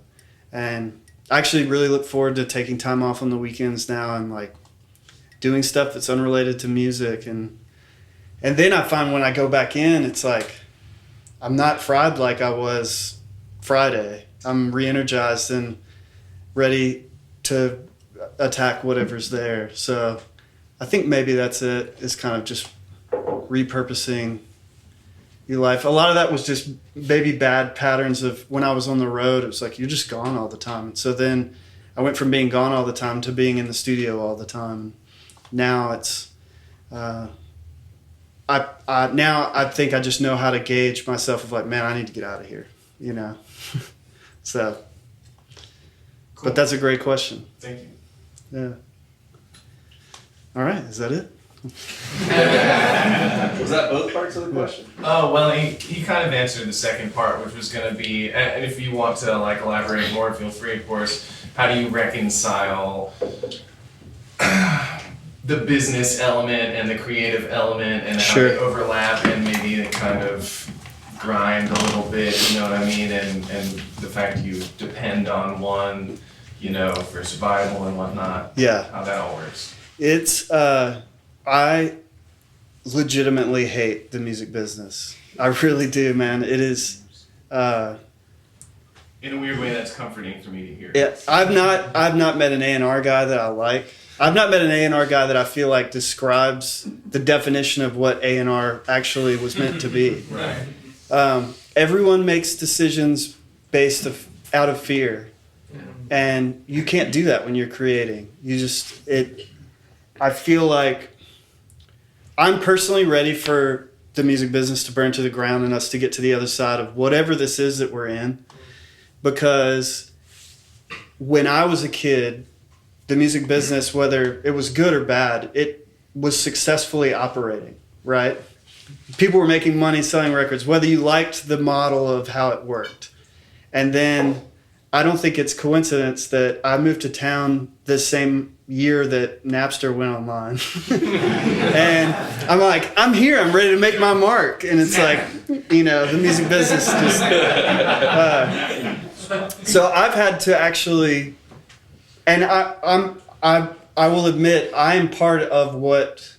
And I actually really look forward to taking time off on the weekends now and like doing stuff that's unrelated to music. And then I find when I go back in, it's like I'm not fried like I was Friday. I'm re-energized and ready to attack whatever's there. So I think maybe that's it, is kind of just repurposing your life. A lot of that was just maybe bad patterns of when I was on the road. It was like, you're just gone all the time. And so then I went from being gone all the time to being in the studio all the time. Now it's, now I think I just know how to gauge myself of like, man, I need to get out of here, you know? So, cool. But that's a great question. Thank you. Yeah. All right. Is that it? Was that both parts of the question? Oh, well, he kind of answered the second part, which was going to be, and if you want to like elaborate more, feel free, of course. How do you reconcile the business element and the creative element, and how they overlap, and maybe they kind of grind a little bit, you know what I mean? And the fact you depend on one, you know, for survival and whatnot. Yeah. How that all works. It's, I legitimately hate the music business. I really do, man. It is, in a weird way, that's comforting for me to hear. Yeah, I've not met an A&R guy that I like. I've not met an A&R guy that I feel like describes the definition of what A&R actually was meant to be. Right. Everyone makes decisions based out of fear, and you can't do that when you're creating. I feel like I'm personally ready for the music business to burn to the ground and us to get to the other side of whatever this is that we're in, because when I was a kid, the music business, whether it was good or bad, it was successfully operating, right? People were making money selling records, whether you liked the model of how it worked. And then I don't think it's coincidence that I moved to town the same year that Napster went online. And I'm like, I'm here, I'm ready to make my mark. And it's like, you know, the music business just... so I've had to actually... And I will admit, I am part of what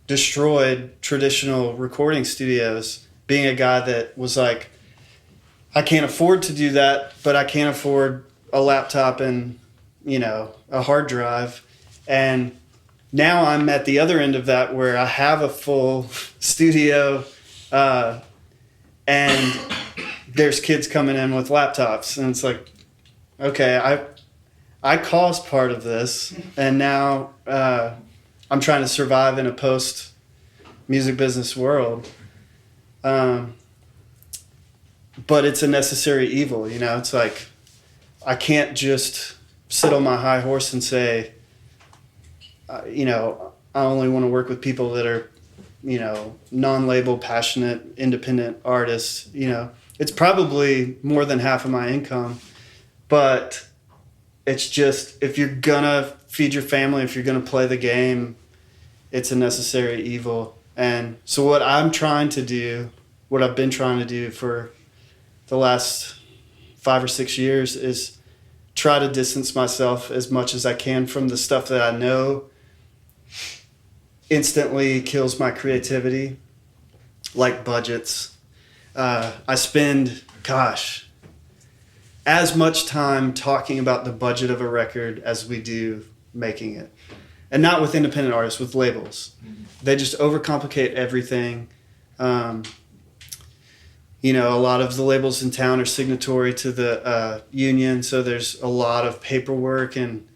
destroyed traditional recording studios, being a guy that was like, I can't afford to do that, but I can't afford a laptop and, you know, a hard drive. And now I'm at the other end of that, where I have a full studio, and there's kids coming in with laptops, and it's like, okay, I caused part of this, and now I'm trying to survive in a post-music business world. but it's a necessary evil, you know. It's like I can't just sit on my high horse and say, you know, I only want to work with people that are, you know, non-label, passionate, independent artists. You know, it's probably more than half of my income, but it's just, if you're gonna feed your family, if you're gonna play the game, it's a necessary evil. And so what I'm trying to do, what I've been trying to do for the last 5 or 6 years, is try to distance myself as much as I can from the stuff that I know instantly kills my creativity, like budgets. I spend, as much time talking about the budget of a record as we do making it. And not with independent artists, with labels. They just overcomplicate everything. You know, a lot of the labels in town are signatory to the union, so there's a lot of paperwork and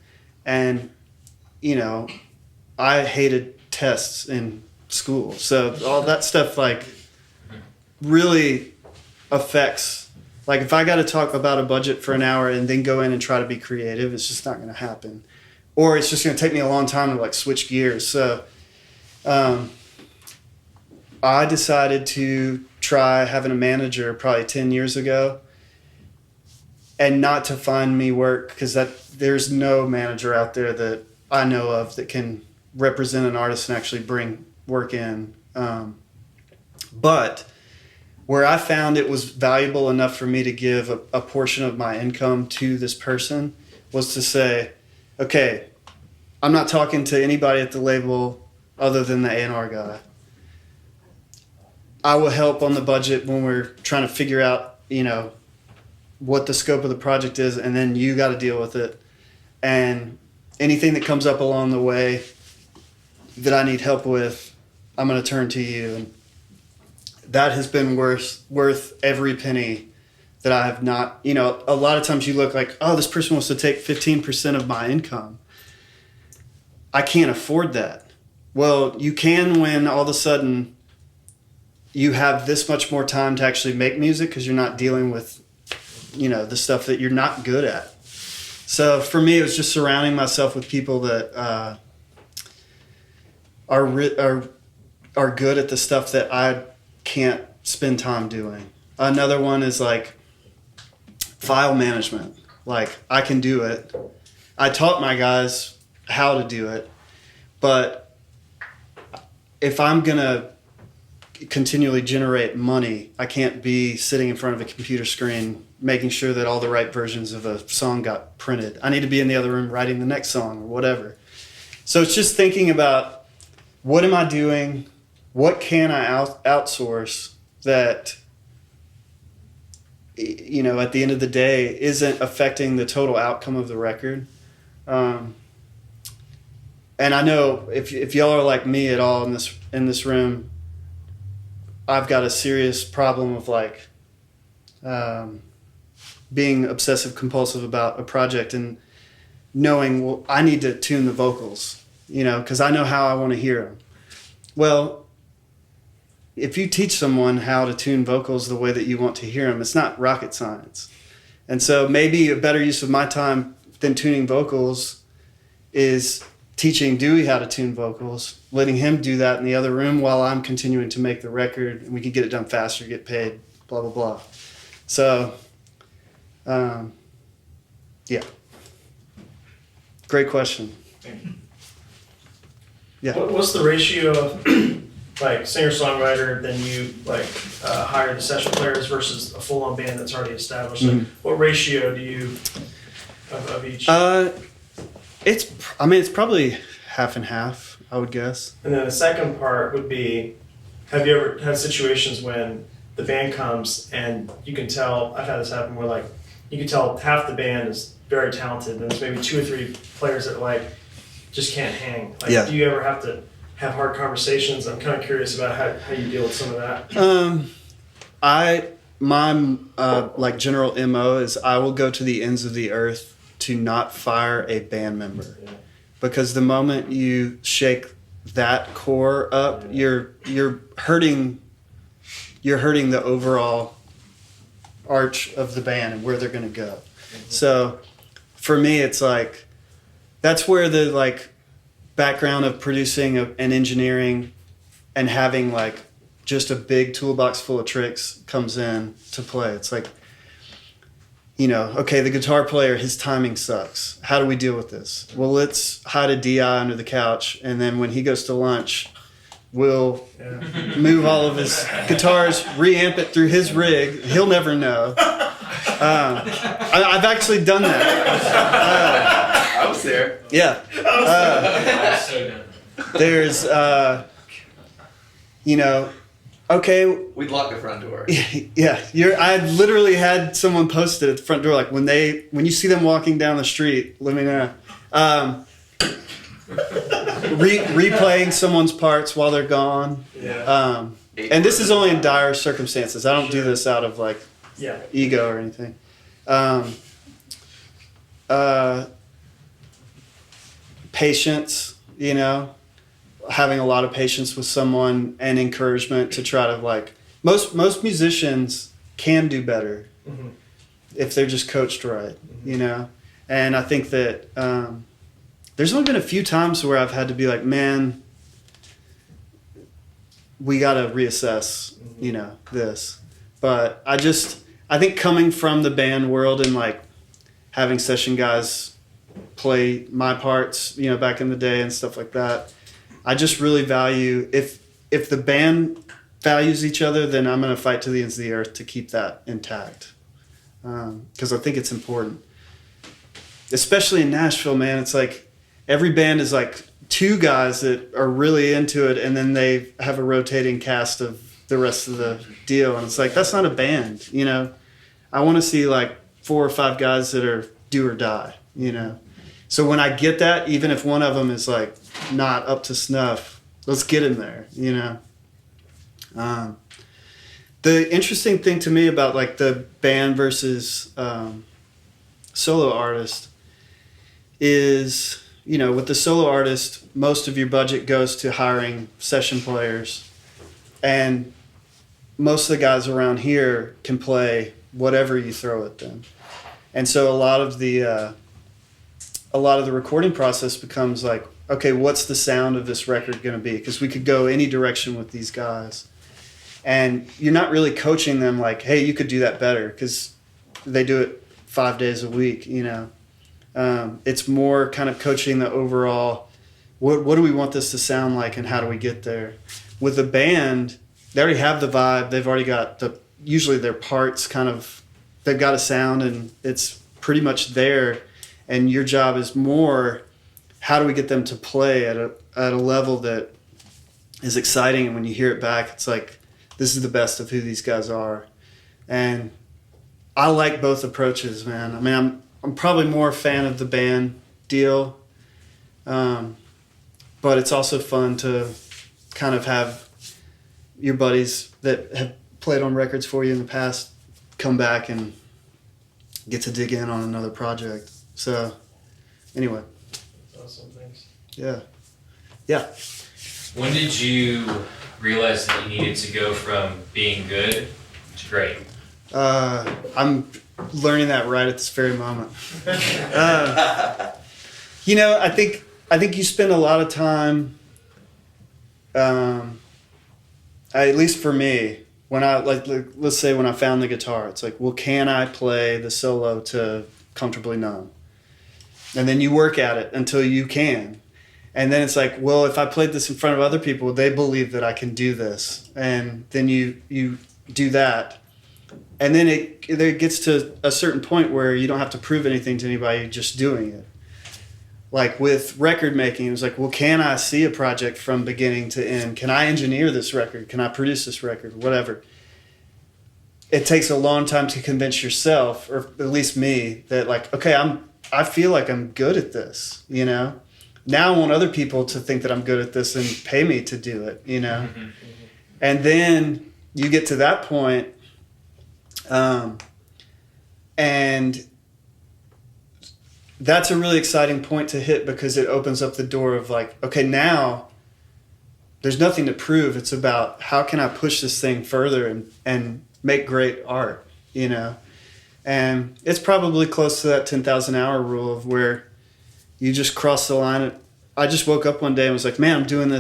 you know, I hated tests in school, so all that stuff like really affects. Like if I got to talk about a budget for an hour and then go in and try to be creative, it's just not going to happen, or it's just going to take me a long time to like switch gears. So I decided to try having a manager probably 10 years ago, and not to find me work, because there's no manager out there that I know of that can represent an artist and actually bring work in. But where I found it was valuable enough for me to give a portion of my income to this person was to say, okay, I'm not talking to anybody at the label other than the A&R guy. I will help on the budget when we're trying to figure out, you know, what the scope of the project is, and then you got to deal with it. And anything that comes up along the way that I need help with, I'm going to turn to you. And that has been worth every penny that I have not, you know, a lot of times you look like, oh, this person wants to take 15% of my income. I can't afford that. Well, you can when all of a sudden you have this much more time to actually make music, because you're not dealing with, you know, the stuff that you're not good at. So for me, it was just surrounding myself with people that are good at the stuff that I can't spend time doing. Another one is like file management. Like I can do it. I taught my guys how to do it, but if I'm gonna continually generate money, I can't be sitting in front of a computer screen making sure that all the right versions of a song got printed. I need to be in the other room writing the next song or whatever. So it's just thinking about, what am I doing? What can I outsource that, you know, at the end of the day isn't affecting the total outcome of the record? And I know if y'all are like me at all in this room, I've got a serious problem of like being obsessive compulsive about a project and knowing, well, I need to tune the vocals, you know, because I know how I want to hear them. Well, if you teach someone how to tune vocals the way that you want to hear them, it's not rocket science. And so maybe a better use of my time than tuning vocals is teaching Dewey how to tune vocals, letting him do that in the other room while I'm continuing to make the record, and we can get it done faster, get paid, blah, blah, blah. So, yeah. Great question. Thank you. Yeah. What's the ratio of like singer-songwriter, then you like hire the session players versus a full-on band that's already established? Like, what ratio do you of each? It's probably half and half, I would guess. And then the second part would be, have you ever had situations when the band comes and you can tell, I've had this happen where like, you can tell half the band is very talented and there's maybe 2 or 3 players that like just can't hang. Like, Yeah. Do you ever have to have hard conversations? I'm kind of curious about how you deal with some of that. My like general MO is I will go to the ends of the earth to not fire a band member. Yeah. Because the moment you shake that core up, you're hurting the overall arch of the band and where they're going to go. So for me, it's like, that's where the like background of producing and engineering and having like just a big toolbox full of tricks comes in to play. It's like, you know, okay, the guitar player, his timing sucks. How do we deal with this? Well, let's hide a DI under the couch, and then when he goes to lunch, we'll move all of his guitars, reamp it through his rig. He'll never know. I've actually done that. I was there. Yeah. There's, you know, okay. We'd lock the front door. Yeah. I literally had someone post it at the front door, like when you see them walking down the street, let me know. Replaying someone's parts while they're gone. Yeah. And this is only in dire circumstances. I don't do this out of like ego or anything. Patience, you know, having a lot of patience with someone and encouragement to try to like, most musicians can do better if they're just coached right, you know? And I think that there's only been a few times where I've had to be like, man, we got to reassess, you know, this. But I think coming from the band world and like having session guys play my parts, you know, back in the day and stuff like that, I just really value, if the band values each other, then I'm going to fight to the ends of the earth to keep that intact. Because I think it's important. Especially in Nashville, man, it's like every band is like two guys that are really into it, and then they have a rotating cast of the rest of the deal. And it's like, that's not a band, you know? I want to see like 4 or 5 guys that are do or die, you know? So when I get that, even if one of them is like not up to snuff, let's get in there, you know? The interesting thing to me about like the band versus solo artist is, you know, with the solo artist, most of your budget goes to hiring session players, and most of the guys around here can play whatever you throw at them. And so a lot of the recording process becomes like, okay, what's the sound of this record going to be? Because we could go any direction with these guys. And you're not really coaching them like, hey, you could do that better, because they do it 5 days a week, you know. It's more kind of coaching the overall, what do we want this to sound like and how do we get there? With a band, they already have the vibe. They've already got usually their parts kind of, they've got a sound and it's pretty much there. And your job is more, how do we get them to play at a level that is exciting? And when you hear it back, it's like, this is the best of who these guys are. And I like both approaches, man. I mean, I'm probably more a fan of the band deal. But it's also fun to kind of have your buddies that have played on records for you in the past come back and get to dig in on another project. So anyway. Awesome, thanks. Yeah. When did you realize that you needed to go from being good to great? I'm learning that right at this very moment. You know, I think you spend a lot of time, at least for me, when I let's say when I found the guitar, it's like, well, can I play the solo to Comfortably Numb? And then you work at it until you can. And then it's like, well, if I played this in front of other people, they believe that I can do this. And then you do that. And then it gets to a certain point where you don't have to prove anything to anybody, you're just doing it. Like with record making, it was like, well, can I see a project from beginning to end? Can I engineer this record? Can I produce this record? Whatever. It takes a long time to convince yourself, or at least me, that like, okay, I feel like I'm good at this, you know? Now I want other people to think that I'm good at this and pay me to do it, you know? Mm-hmm. And then you get to that point, and that's a really exciting point to hit, because it opens up the door of like, okay, now there's nothing to prove. It's about how can I push this thing further and make great art, And it's probably close to that 10,000 hour rule of where you just cross the line. I just woke up one day and was like, man, I'm doing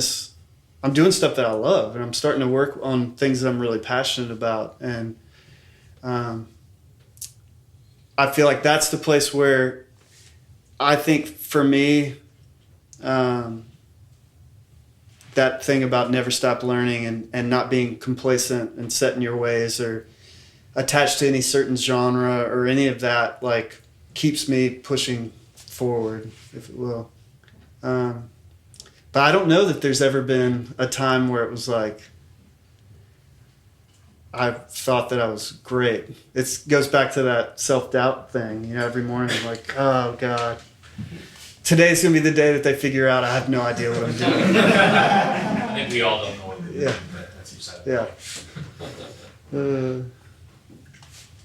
stuff that I love, and I'm starting to work on things that I'm really passionate about. And I feel like that's the place where I think for me, that thing about never stop learning and not being complacent and set in your ways or attached to any certain genre or any of that, like, keeps me pushing forward, if it will. But I don't know that there's ever been a time where it was like, I thought that I was great. It goes back to that self-doubt thing, every morning, I'm like, oh God, today's going to be the day that they figure out I have no idea what I'm doing. I think we all don't know what we're doing, but that's exciting. Yeah.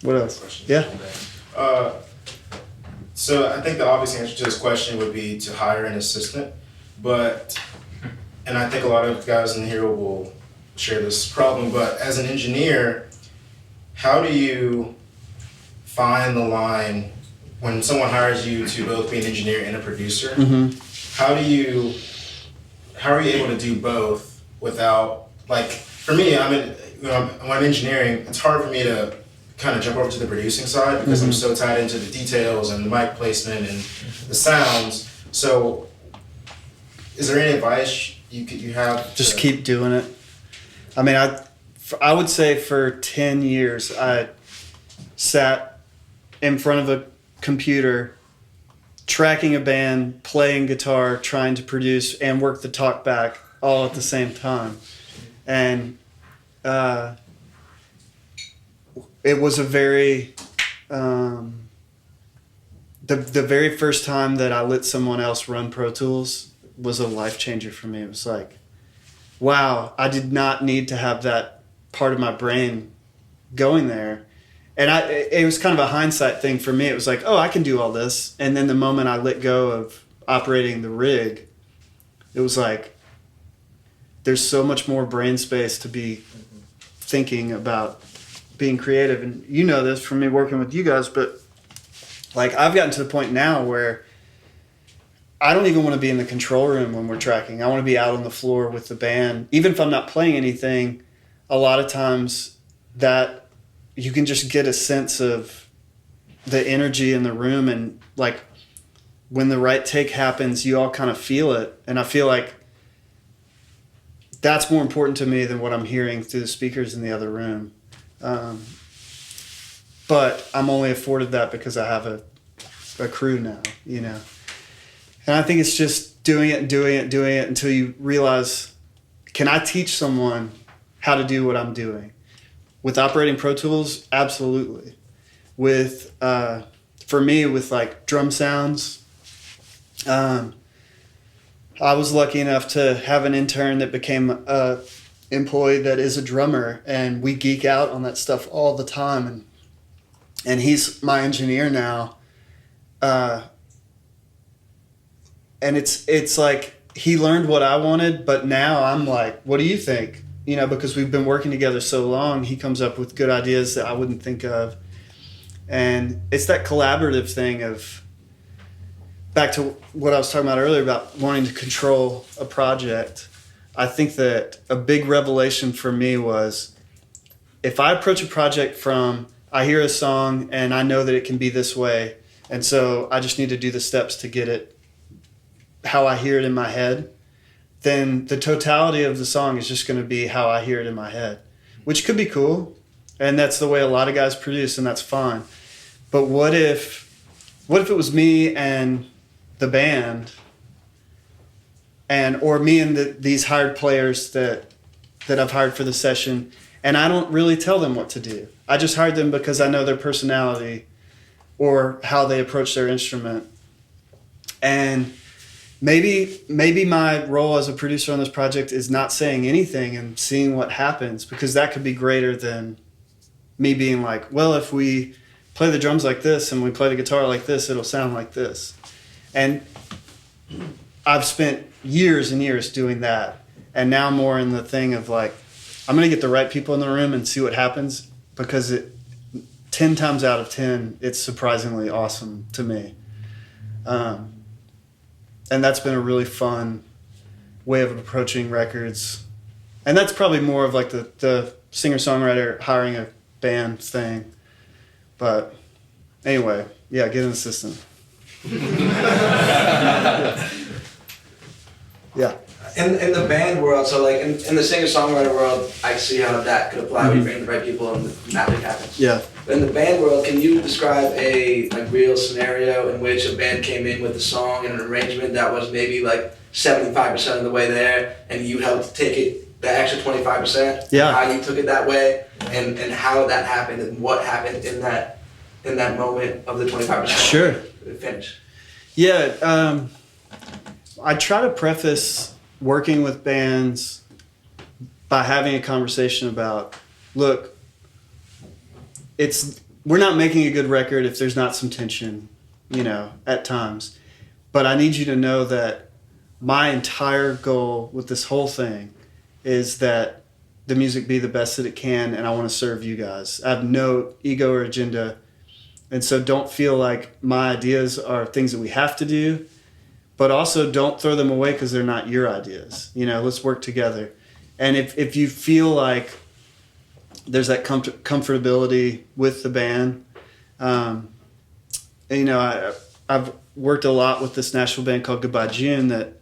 What else? Yeah. So I think the obvious answer to this question would be to hire an assistant, and I think a lot of guys in here will share this problem, but as an engineer, how do you find the line when someone hires you to both be an engineer and a producer? Mm-hmm. How are you able to do both without, like, for me, when I'm engineering, it's hard for me to kind of jump over to the producing side because I'm so tied into the details and the mic placement and the sounds. So is there any advice you have? Just keep doing it. I mean, I would say for 10 years, I sat in front of a computer, tracking a band, playing guitar, trying to produce and work the talk back all at the same time. And it was a very, the very first time that I let someone else run Pro Tools was a life changer for me. It was like, wow, I did not need to have that part of my brain going there. And it was kind of a hindsight thing for me. It was like, oh, I can do all this. And then the moment I let go of operating the rig, it was like, there's so much more brain space to be thinking about being creative. And you know this from me working with you guys, but like I've gotten to the point now where I don't even want to be in the control room when we're tracking. I want to be out on the floor with the band. Even if I'm not playing anything, a lot of times that you can just get a sense of the energy in the room, and like when the right take happens, you all kind of feel it. And I feel like that's more important to me than what I'm hearing through the speakers in the other room. But I'm only afforded that because I have a crew now, And I think it's just doing it until you realize, can I teach someone how to do what I'm doing? With operating Pro Tools, absolutely. With, for me, with like drum sounds, I was lucky enough to have an intern that became an employee that is a drummer, and we geek out on that stuff all the time. And he's my engineer now. And it's like he learned what I wanted, but now I'm like, what do you think? Because we've been working together so long, he comes up with good ideas that I wouldn't think of. And it's that collaborative thing of, back to what I was talking about earlier about wanting to control a project. I think that a big revelation for me was, if I approach a project from, I hear a song and I know that it can be this way, and so I just need to do the steps to get it how I hear it in my head, then the totality of the song is just going to be how I hear it in my head, which could be cool. And that's the way a lot of guys produce, and that's fine. But what if it was me and the band, or me and these hired players that I've hired for the session, and I don't really tell them what to do. I just hired them because I know their personality or how they approach their instrument. And maybe my role as a producer on this project is not saying anything and seeing what happens, because that could be greater than me being like, well, if we play the drums like this and we play the guitar like this, it'll sound like this. And I've spent years and years doing that. And now more in the thing of like, I'm going to get the right people in the room and see what happens, because 10 times out of 10, it's surprisingly awesome to me. And that's been a really fun way of approaching records. And that's probably more of like the singer-songwriter hiring a band thing. But anyway, yeah, get an assistant. Yeah. In the band world, so like in the singer-songwriter world, I see how that could apply when you bring the right people and the magic happens. Yeah. But in the band world, can you describe a like real scenario in which a band came in with a song and an arrangement that was maybe like 75% of the way there, and you helped take it the extra 25%? Yeah. How you took it that way, and how that happened, and what happened in that moment of the 25%? Sure. Finish. Yeah. I try to preface working with bands by having a conversation about, look, we're not making a good record if there's not some tension, at times. But I need you to know that my entire goal with this whole thing is that the music be the best that it can, and I want to serve you guys. I have no ego or agenda. And so don't feel like my ideas are things that we have to do, but also don't throw them away because they're not your ideas. Let's work together. And if you feel like there's that comfortability with the band, I've worked a lot with this Nashville band called Goodbye June that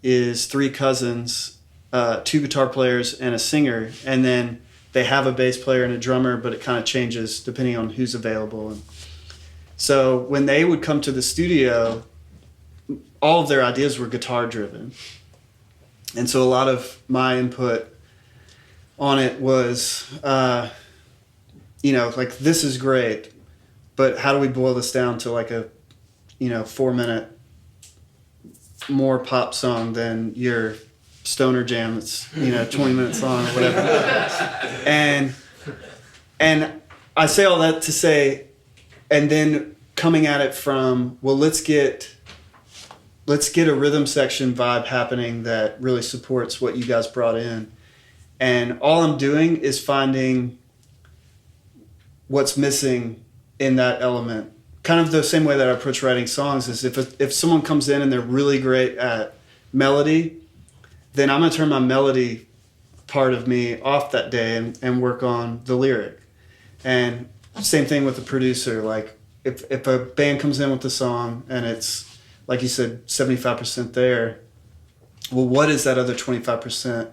is 3 cousins, 2 guitar players and a singer, and then they have a bass player and a drummer, but it kind of changes depending on who's available. And so when they would come to the studio, all of their ideas were guitar driven. And so a lot of my input on it was, like, this is great, but how do we boil this down to like a, 4-minute more pop song than your stoner jam that's, 20 minutes long or whatever. And I say all that to say, and then coming at it from, well, let's get a rhythm section vibe happening that really supports what you guys brought in. And all I'm doing is finding what's missing in that element. Kind of the same way that I approach writing songs is if someone comes in and they're really great at melody, then I'm going to turn my melody part of me off that day and work on the lyric. And same thing with the producer. Like if a band comes in with a song and it's, like you said, 75% there, well, what is that other 25%?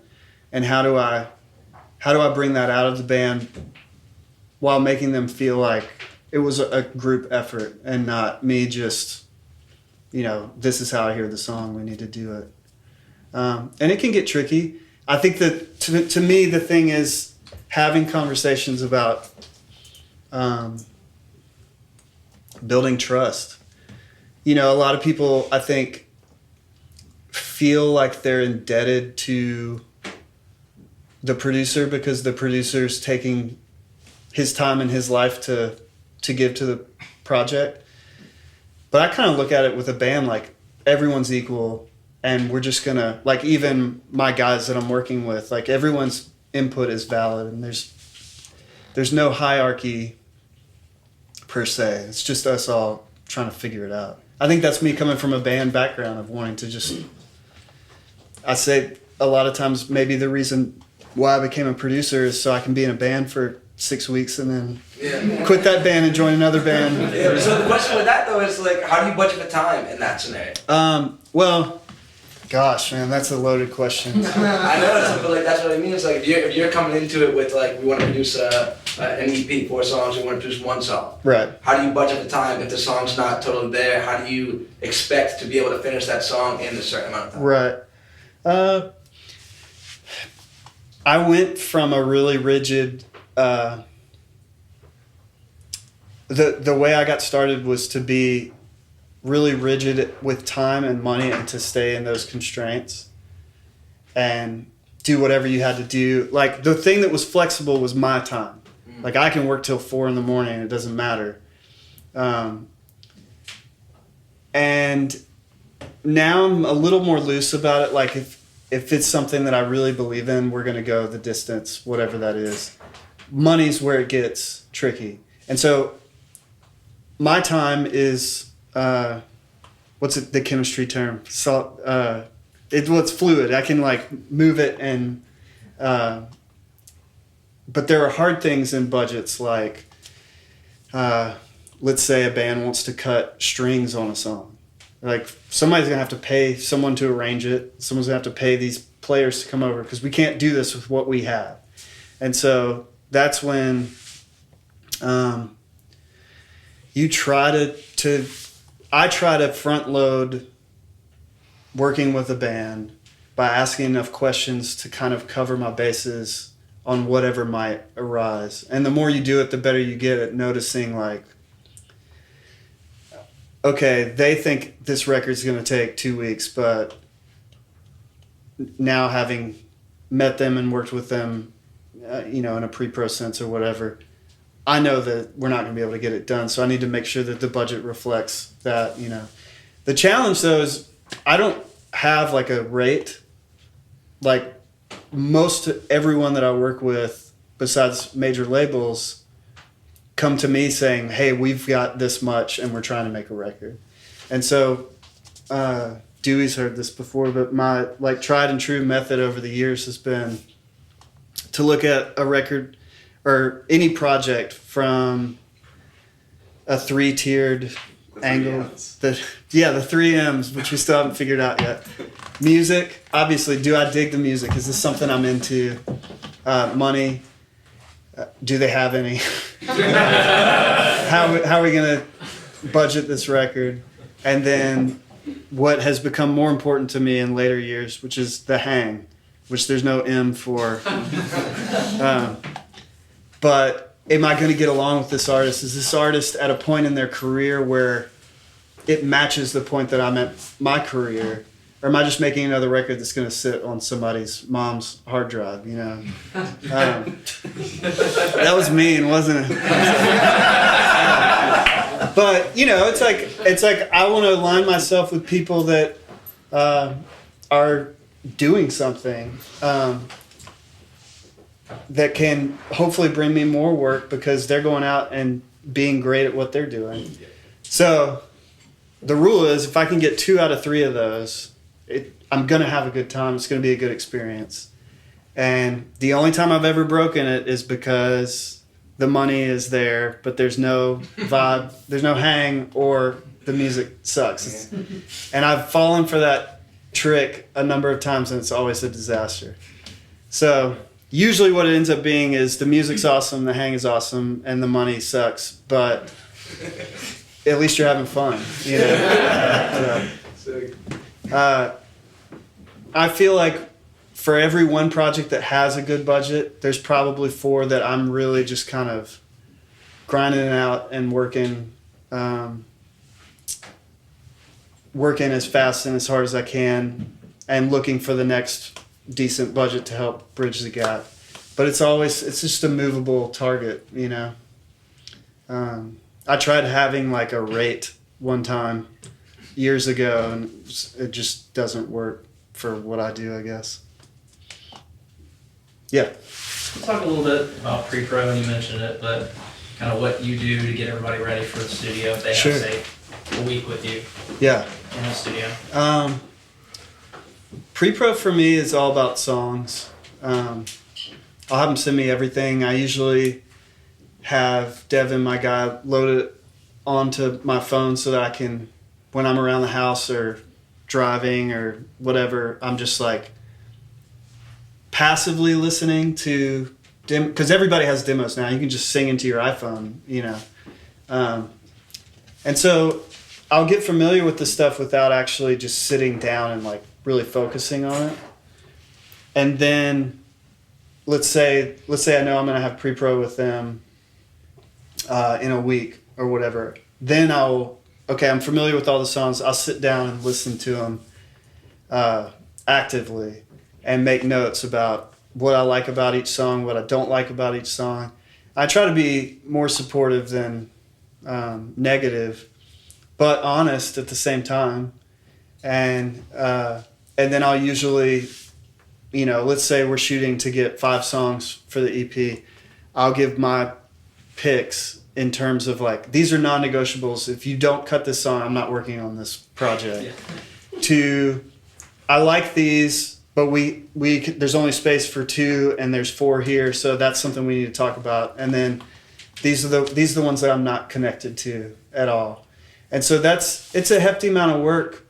And how do I bring that out of the band while making them feel like it was a group effort and not me just, this is how I hear the song, we need to do it. And it can get tricky. I think that to me, the thing is having conversations about building trust. A lot of people, I think, feel like they're indebted to the producer because the producer's taking his time in his life to give to the project. But I kind of look at it with a band like everyone's equal, and we're just gonna, like, even my guys that I'm working with, like, everyone's input is valid, and there's no hierarchy per se. It's just us all trying to figure it out. I think that's me coming from a band background of wanting to just, I say a lot of times maybe the reason why I became a producer is so I can be in a band for 6 weeks and then quit that band and join another band. Yeah, so the question with that though is like, how do you budget the time in that scenario? Well, gosh, man, that's a loaded question. I know, but like that's what I mean. It's like if you're coming into it with like we want to produce an EP, 4 songs, we want to produce 1 song. Right. How do you budget the time if the song's not totally there? How do you expect to be able to finish that song in a certain amount of time? Right. I went from a really rigid. The way I got started was to be really rigid with time and money and to stay in those constraints and do whatever you had to do. Like, the thing that was flexible was my time. Like, I can work till 4 a.m. It doesn't matter. And now I'm a little more loose about it. Like, if it's something that I really believe in, we're going to go the distance, whatever that is. Money's where it gets tricky. And so my time is, what's the chemistry term? So, it's fluid. I can like move it and, but there are hard things in budgets like, let's say a band wants to cut strings on a song. Like somebody's gonna have to pay someone to arrange it. Someone's gonna have to pay these players to come over because we can't do this with what we have. And so that's when you try I try to front load working with a band by asking enough questions to kind of cover my bases on whatever might arise. And the more you do it, the better you get at noticing like, okay, they think this record's going to take 2 weeks, but now having met them and worked with them, in a pre-pro sense or whatever, I know that we're not going to be able to get it done. So I need to make sure that the budget reflects that, The challenge though is I don't have like a rate. Like most everyone that I work with besides major labels come to me saying, hey, we've got this much and we're trying to make a record. And so Dewey's heard this before, but my like tried and true method over the years has been to look at a record or any project from a 3-tiered angle. The 3 M's, which we still haven't figured out yet. Music, obviously, do I dig the music? Is this something I'm into? Money, do they have any? How are we going to budget this record? And then what has become more important to me in later years, which is the hang, which there's no M for. But am I going to get along with this artist? Is this artist at a point in their career where it matches the point that I'm at my career? Or am I just making another record that's going to sit on somebody's mom's hard drive, That was mean, wasn't it? But, it's like I want to align myself with people that are doing something that can hopefully bring me more work because they're going out and being great at what they're doing. So the rule is if I can get 2 out of 3 of those, I'm going to have a good time. It's going to be a good experience. And the only time I've ever broken it is because the money is there, but there's no vibe, there's no hang, or the music sucks. And I've fallen for that trick a number of times, and it's always a disaster. So usually what it ends up being is the music's awesome, the hang is awesome, and the money sucks, but at least you're having fun, I feel like for every one project that has a good budget, there's probably 4 that I'm really just kind of grinding it out and working as fast and as hard as I can and looking for the next decent budget to help bridge the gap. But it's just a movable target, I tried having like a rate one time years ago and it just doesn't work for what I do, I guess. Yeah. Talk a little bit about pre-pro, and you mentioned it, but kind of what you do to get everybody ready for the studio if they have, say, a week with you in the studio. Pre-pro for me is all about songs. I'll have them send me everything. I usually have Devin, my guy, load it onto my phone so that I can, when I'm around the house or driving or whatever, I'm just like passively listening to because everybody has demos now. You can just sing into your iPhone, and so I'll get familiar with the stuff without actually just sitting down and like really focusing on it. And then let's say I know I'm going to have pre-pro with them in a week or whatever. Then I'm familiar with all the songs. I'll sit down and listen to them actively and make notes about what I like about each song, what I don't like about each song. I try to be more supportive than negative, but honest at the same time. And then I'll usually, let's say we're shooting to get 5 songs for the EP. I'll give my picks in terms of like, these are non-negotiables. If you don't cut this song, I'm not working on this project. To, I like these, but we there's only space for 2 and there's 4 here, so that's something we need to talk about. And then these are the ones that I'm not connected to at all. And so it's a hefty amount of work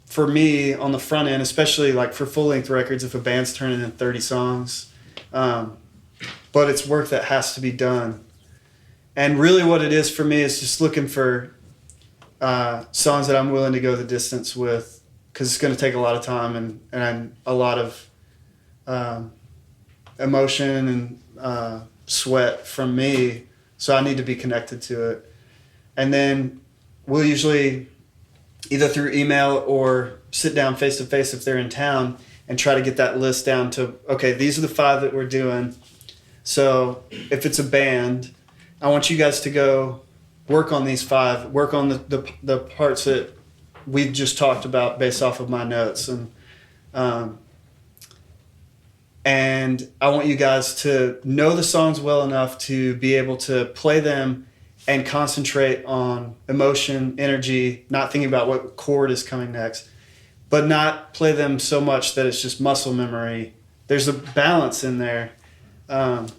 for me on the front end, especially like for full-length records if a band's turning in 30 songs. But it's work that has to be done. And really what it is for me is just looking for songs that I'm willing to go the distance with, because it's going to take a lot of time and a lot of emotion and sweat from me. So I need to be connected to it. And then we'll usually either through email or sit down face-to-face if they're in town and try to get that list down to, okay, these are the 5 that we're doing. So if it's a band, I want you guys to go work on these 5, work on the parts that we've just talked about based off of my notes. And I want you guys to know the songs well enough to be able to play them and concentrate on emotion, energy, not thinking about what chord is coming next, but not play them so much that it's just muscle memory. There's a balance in there. And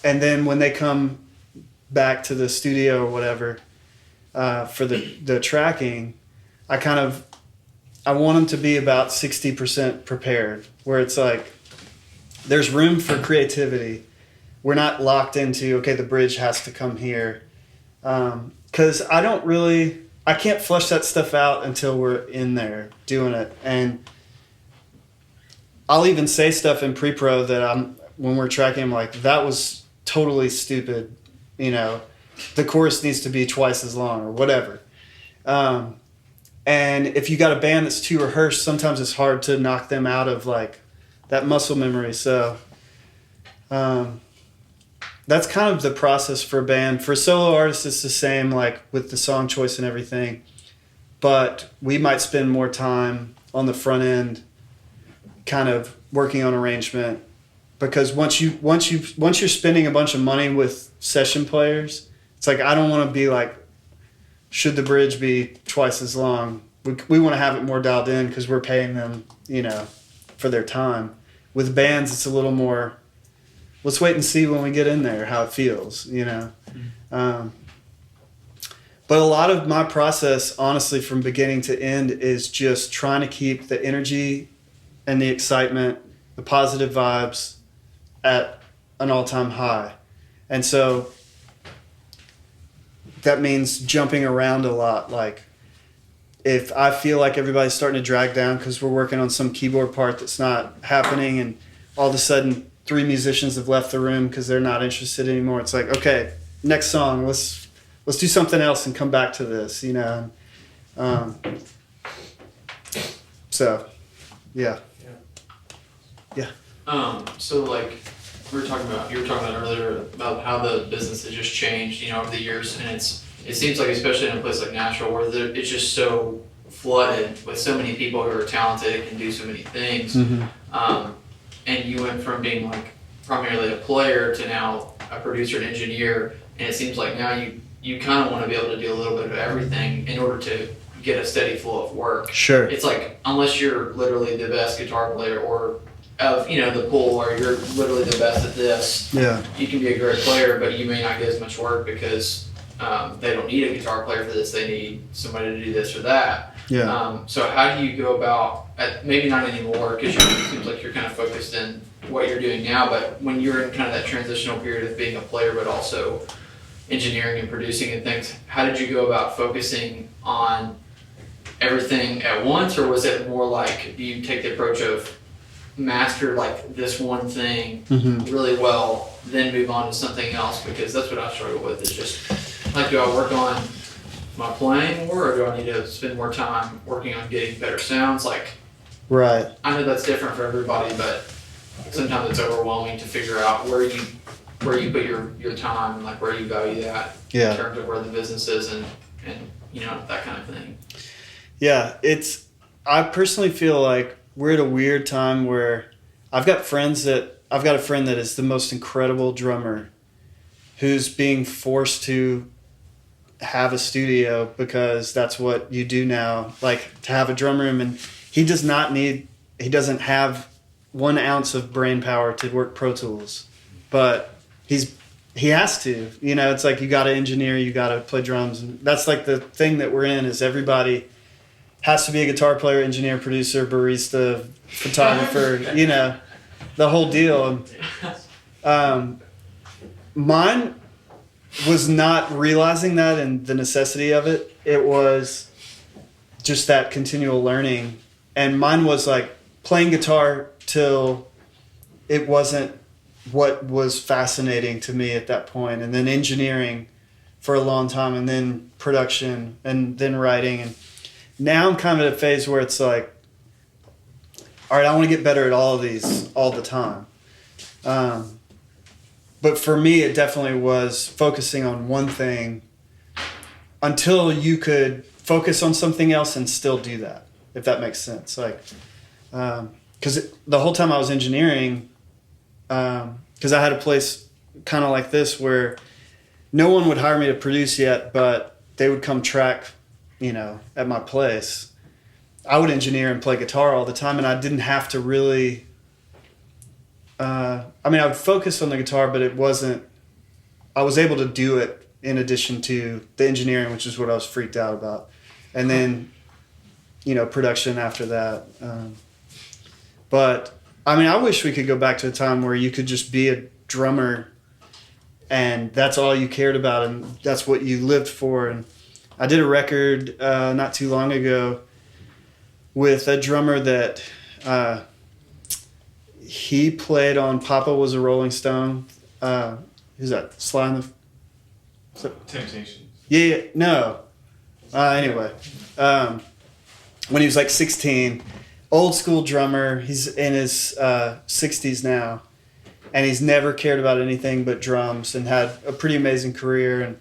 then when they come back to the studio or whatever for the tracking, I want them to be about 60% prepared, where it's like there's room for creativity. We're not locked into, okay, the bridge has to come here. Because I can't flush that stuff out until we're in there doing it. And I'll even say stuff in pre-pro that when we're tracking, I'm like, that was totally stupid. The chorus needs to be twice as long or whatever. And if you got a band that's too rehearsed, sometimes it's hard to knock them out of like that muscle memory. So that's kind of the process for a band. For a solo artist, it's the same, like with the song choice and everything. But we might spend more time on the front end kind of working on arrangement, because once you're spending a bunch of money with session players, it's like, I don't want to be like, should the bridge be twice as long? We want to have it more dialed in because we're paying them, for their time. With bands, it's a little more, let's wait and see when we get in there how it feels, But a lot of my process, honestly, from beginning to end, is just trying to keep the energy and the excitement, the positive vibes at an all-time high. And so that means jumping around a lot. Like if I feel like everybody's starting to drag down because we're working on some keyboard part that's not happening, and all of a sudden 3 musicians have left the room because they're not interested anymore, it's like, okay, next song, let's do something else and come back to this, So, yeah. So like you were talking about earlier about how the business has just changed, over the years, and it seems like, especially in a place like Nashville, where it's just so flooded with so many people who are talented and can do so many things. Mm-hmm. And you went from being like primarily a player to now a producer and engineer, and it seems like now you kind of want to be able to do a little bit of everything in order to get a steady flow of work. Sure. It's like, unless you're literally the best guitar player or of the pool, or you're literally the best at this, you can be a great player, but you may not get as much work because they don't need a guitar player for this, they need somebody to do this or that. So how do you go about, maybe not anymore because it seems like you're kind of focused in what you're doing now, but when you're in kind of that transitional period of being a player but also engineering and producing and things, how did you go about focusing on everything at once? Or was it more like, do you take the approach of master like this one thing really well, then move on to something else? Because that's what I struggle with, is just like, do I work on my playing more, or do I need to spend more time working on getting better sounds? Like, right, I know that's different for everybody, but sometimes it's overwhelming to figure out where you put your time and like where you value that in terms of where the business is and that kind of thing. I personally feel like we're at a weird time where I've got friends that I've got a friend that is the most incredible drummer who's being forced to have a studio because that's what you do now, like to have a drum room. And he doesn't have 1 ounce of brain power to work Pro Tools, but he has to, it's like you got to engineer, you got to play drums. And that's like the thing that we're in is everybody has to be a guitar player, engineer, producer, barista, photographer, the whole deal. Mine was not realizing that and the necessity of it. It was just that continual learning. And mine was like playing guitar till it wasn't what was fascinating to me at that point, and then engineering for a long time, and then production, and then writing. And now I'm kind of at a phase where it's like, all right, I want to get better at all of these all the time. But for me, it definitely was focusing on one thing until you could focus on something else and still do that, if that makes sense. Like, because the whole time I was engineering, because I had a place kind of like this where no one would hire me to produce yet, but they would come track, at my place. I would engineer and play guitar all the time, and I didn't have to really... I would focus on the guitar, but it wasn't... I was able to do it in addition to the engineering, which is what I was freaked out about. And then, production after that. But... I wish we could go back to a time where you could just be a drummer and that's all you cared about and that's what you lived for. And I did a record not too long ago with a drummer that he played on Papa Was a Rolling Stone. Who's that? Sly on the... Temptations. Yeah, no. Anyway, when he was like 16... Old school drummer. He's in his 60s now, and he's never cared about anything but drums and had a pretty amazing career.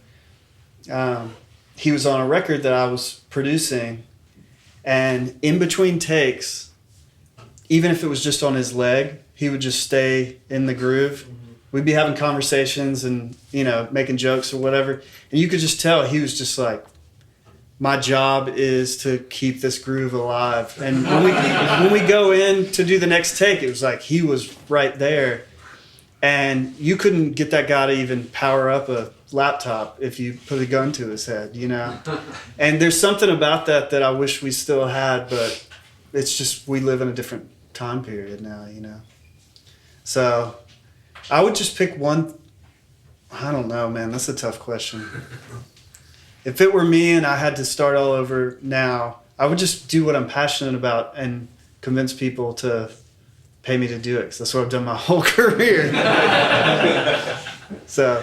And he was on a record that I was producing, and in between takes, even if it was just on his leg, he would just stay in the groove. Mm-hmm. We'd be having conversations and making jokes or whatever, and you could just tell he was just like, my job is to keep this groove alive. And when we go in to do the next take, it was like he was right there. And you couldn't get that guy to even power up a laptop if you put a gun to his head, And there's something about that I wish we still had, but it's just we live in a different time period now, So I would just pick one. I don't know, man. That's a tough question. If it were me and I had to start all over now, I would just do what I'm passionate about and convince people to pay me to do it, because that's what I've done my whole career. So,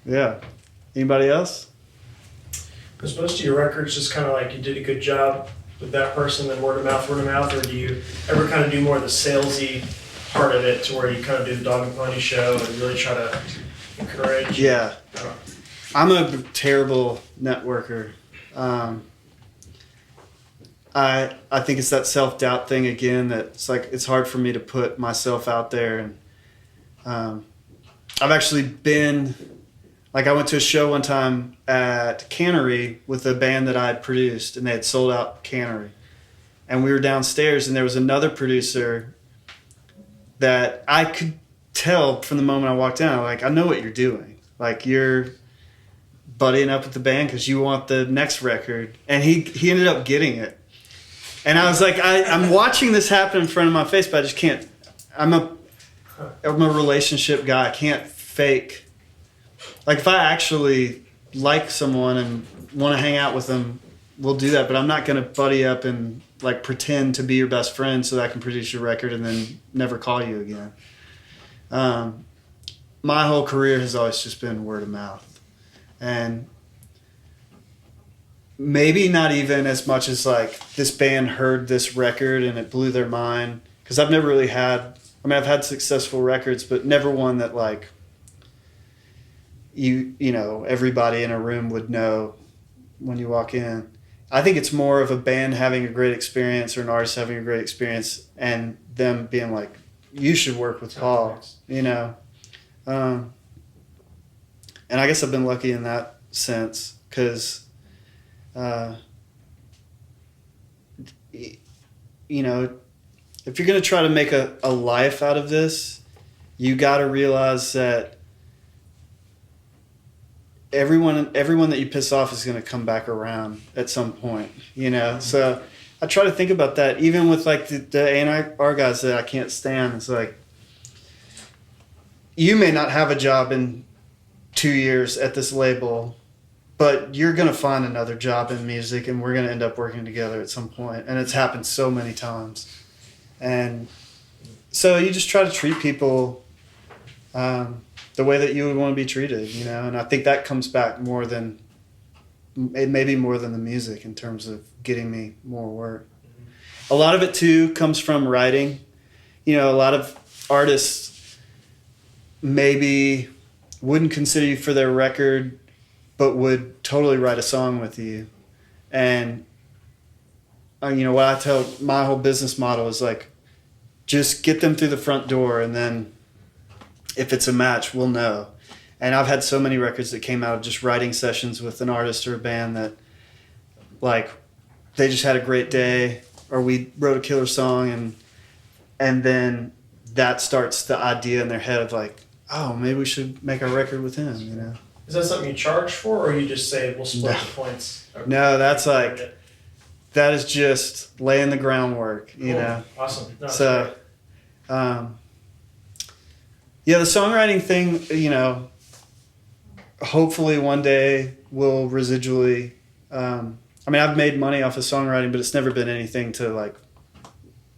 yeah. Anybody else? Was most of your records just kind of like you did a good job with that person, then word of mouth, or do you ever kind of do more of the salesy part of it to where you kind of do the dog and pony show and really try to encourage? Yeah. I'm a terrible networker. I think it's that self-doubt thing again, that it's like it's hard for me to put myself out there. And I've actually been, like I went to a show one time at Cannery with a band that I had produced, and they had sold out Cannery. And we were downstairs, and there was another producer that I could tell from the moment I walked in, like, I know what you're doing. Like, you're buddying up with the band because you want the next record. And he ended up getting it. And I was like, I'm watching this happen in front of my face, but I just can't. I'm a relationship guy. I can't fake. Like, if I actually like someone and want to hang out with them, we'll do that. But I'm not going to buddy up and, like, pretend to be your best friend so that I can produce your record and then never call you again. My whole career has always just been word of mouth. And maybe not even as much as like this band heard this record and it blew their mind. Because I've never really had, I've had successful records, but never one that like you know, everybody in a room would know when you walk in. I think it's more of a band having a great experience or an artist having a great experience and them being like, you should work with Paul, you know. And I guess I've been lucky in that sense because, you know, if you're going to try to make a life out of this, you got to realize that everyone that you piss off is going to come back around at some point, you know? So I try to think about that even with like the A&R guys that I can't stand. It's like, you may not have a job in 2 years at this label, but you're going to find another job in music and we're going to end up working together at some point. And it's happened so many times. And so you just try to treat people the way that you would want to be treated, you know? And I think that comes back maybe more than the music in terms of getting me more work. A lot of it too comes from writing. You know, a lot of artists maybe wouldn't consider you for their record, but would totally write a song with you. And, you know, what I tell my whole business model is like, just get them through the front door and then if it's a match, we'll know. And I've had so many records that came out of just writing sessions with an artist or a band that, like, they just had a great day, or we wrote a killer song, and then that starts the idea in their head of like, oh, maybe we should make our record with him, you know? Is that something you charge for, or you just say we'll split the points? No, that's like, that is just laying the groundwork, you know? Awesome. No, so, yeah, the songwriting thing, you know, hopefully one day will residually, I mean, I've made money off of songwriting, but it's never been anything to like,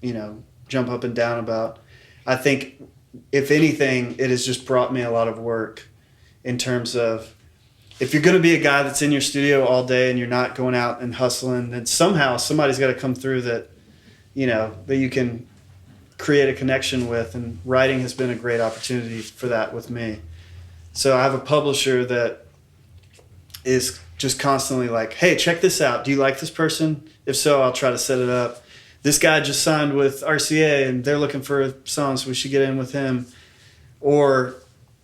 you know, jump up and down about. I think, if anything, it has just brought me a lot of work in terms of, if you're going to be a guy that's in your studio all day and you're not going out and hustling, then somehow somebody's got to come through that, you know, that you can create a connection with, and writing has been a great opportunity for that with me. So I have a publisher that is just constantly like, hey, check this out. Do you like this person? If so, I'll try to set it up. This guy just signed with RCA and they're looking for a song, so we should get in with him. Or,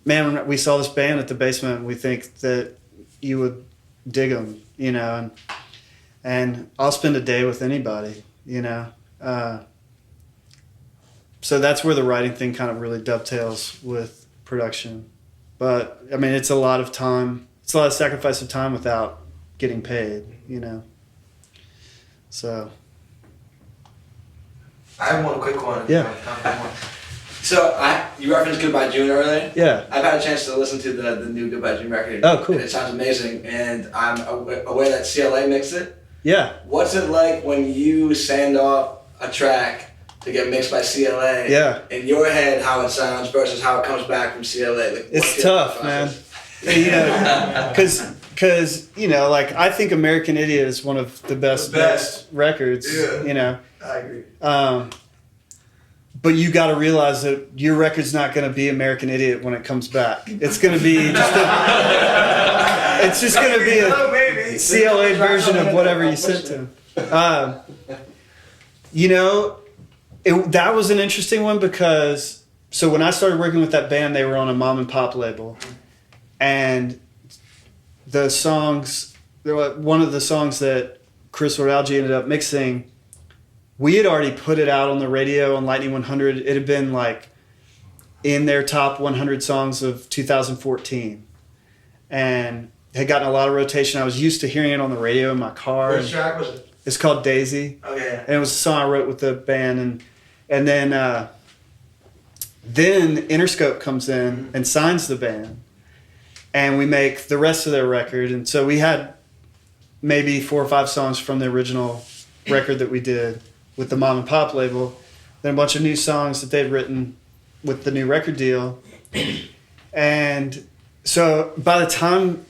man, we saw this band at the Basement and we think that you would dig them, you know, and I'll spend a day with anybody, you know. So that's where the writing thing kind of really dovetails with production. But, I mean, it's a lot of time. It's a lot of sacrifice of time without getting paid, you know. So. I have one quick one. Yeah. So, you referenced Goodbye June earlier? Yeah. I've had a chance to listen to the new Goodbye June record. Oh, cool. And it sounds amazing. And I'm aware that CLA mixed it. Yeah. What's it like when you send off a track to get mixed by CLA? Yeah. In your head, how it sounds versus how it comes back from CLA. Like, it's tough, man. You know, because, you know, like, I think American Idiot is one of the best records, you know. I agree. But you got to realize that your record's not going to be American Idiot when it comes back. It's going to be just it's just going to be a CLA version of whatever you sent to him. You know, that was an interesting one because, so when I started working with that band, they were on a mom and pop label. And the songs, one of the songs that Chris Lord-Alge ended up mixing, we had already put it out on the radio on Lightning 100. It had been like in their top 100 songs of 2014. And had gotten a lot of rotation. I was used to hearing it on the radio in my car. Which track was it? It's called Daisy. Okay. And it was a song I wrote with the band. And then Interscope comes in and signs the band. And we make the rest of their record. And so we had maybe 4 or 5 songs from the original record that we did with the mom and pop label. Then a bunch of new songs that they'd written with the new record deal. And so by the time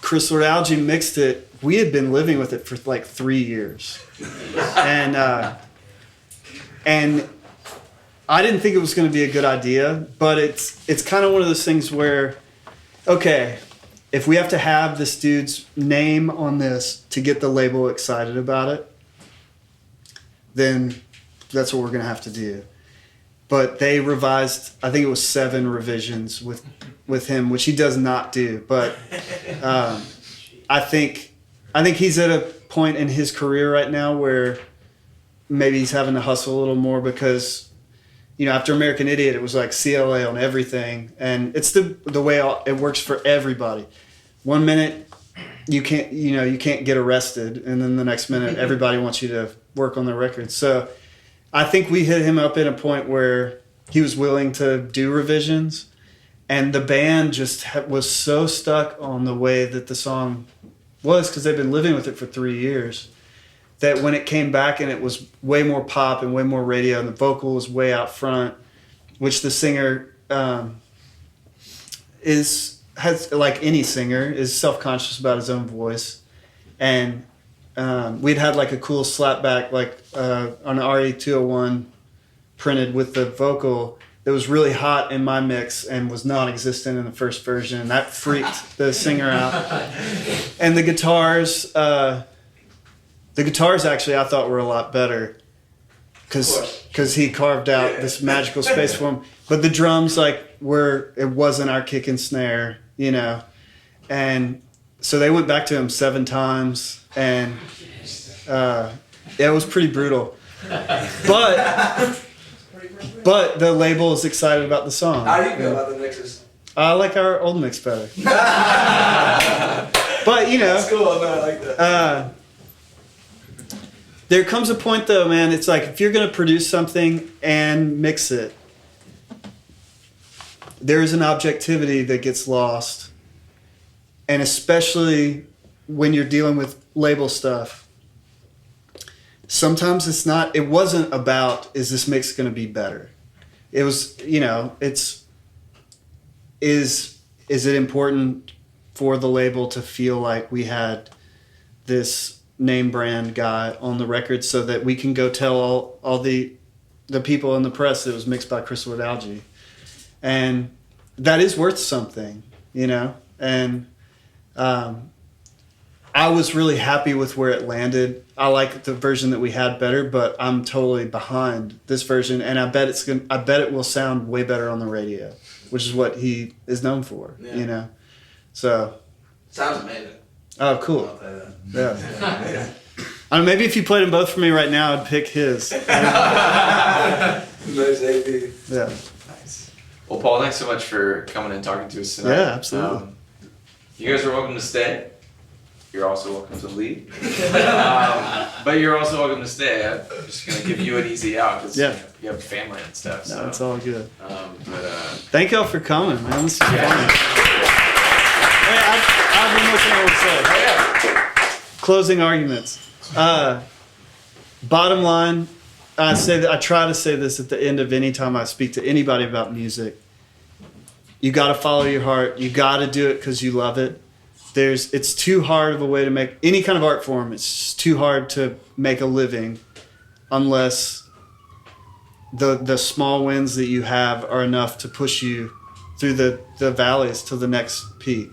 Chris Lord-Alge mixed it, we had been living with it for like 3 years. And I didn't think it was going to be a good idea, but it's kind of one of those things where, okay, if we have to have this dude's name on this to get the label excited about it, then that's what we're going to have to do. But they revised, I think it was 7 revisions with him, which he does not do. But I think he's at a point in his career right now where maybe he's having to hustle a little more because, you know, after American Idiot, it was like CLA on everything. And it's the way it works for everybody. 1 minute, you can't get arrested. And then the next minute, everybody wants you to work on their records. So I think we hit him up in a point where he was willing to do revisions. And the band just was so stuck on the way that the song was, because they've been living with it for 3 years, that when it came back and it was way more pop and way more radio and the vocal was way out front, which the singer has, like any singer, is self-conscious about his own voice. And we'd had like a cool slapback, like on RE201 printed with the vocal that was really hot in my mix and was non-existent in the first version. And that freaked the singer out. And the guitars actually I thought were a lot better because he carved out this magical space for him. But the drums, like, it wasn't our kick and snare, you know. And so they went back to him 7 times, and it was pretty brutal. But the label is excited about the song. How do you feel about the mixes? I like our old mix better. But, you know. That's cool. I like that. There comes a point, though, man, it's like if you're going to produce something and mix it, there is an objectivity that gets lost. And especially when you're dealing with label stuff, sometimes it wasn't about, is this mix going to be better? It was, you know, is it important for the label to feel like we had this name brand guy on the record so that we can go tell all the people in the press that it was mixed by Chris Lord-Alge? And that is worth something, you know? And I was really happy with where it landed. I like the version that we had better, but I'm totally behind this version, and I bet it will sound way better on the radio, which is what he is known for, you know? So. Sounds amazing. Oh, cool. I'll play that. Yeah. I don't know, maybe if you played them both for me right now, I'd pick his. Nice AP. Yeah. Nice. Well, Paul, thanks so much for coming and talking to us tonight. Yeah, absolutely. You guys are welcome to stay. You're also welcome to leave. But you're also welcome to stay. I'm just going to give you an easy out because you have family and stuff. No, so. it's all good. Thank y'all for coming, man. This is fun. Hey, I have one more thing I want to say. Oh, yeah. Closing arguments. Bottom line, I try to say this at the end of any time I speak to anybody about music. You got to follow your heart. You got to do it because you love it. It's too hard of a way to make any kind of art form. It's too hard to make a living unless the small wins that you have are enough to push you through the valleys to the next peak.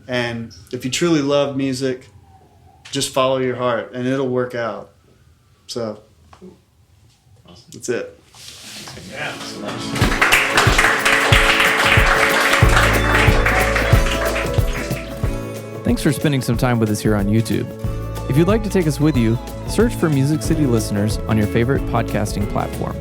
And if you truly love music, just follow your heart and it'll work out. So that's it. Yeah. Thanks for spending some time with us here on YouTube. If you'd like to take us with you, search for Music City Listeners on your favorite podcasting platform.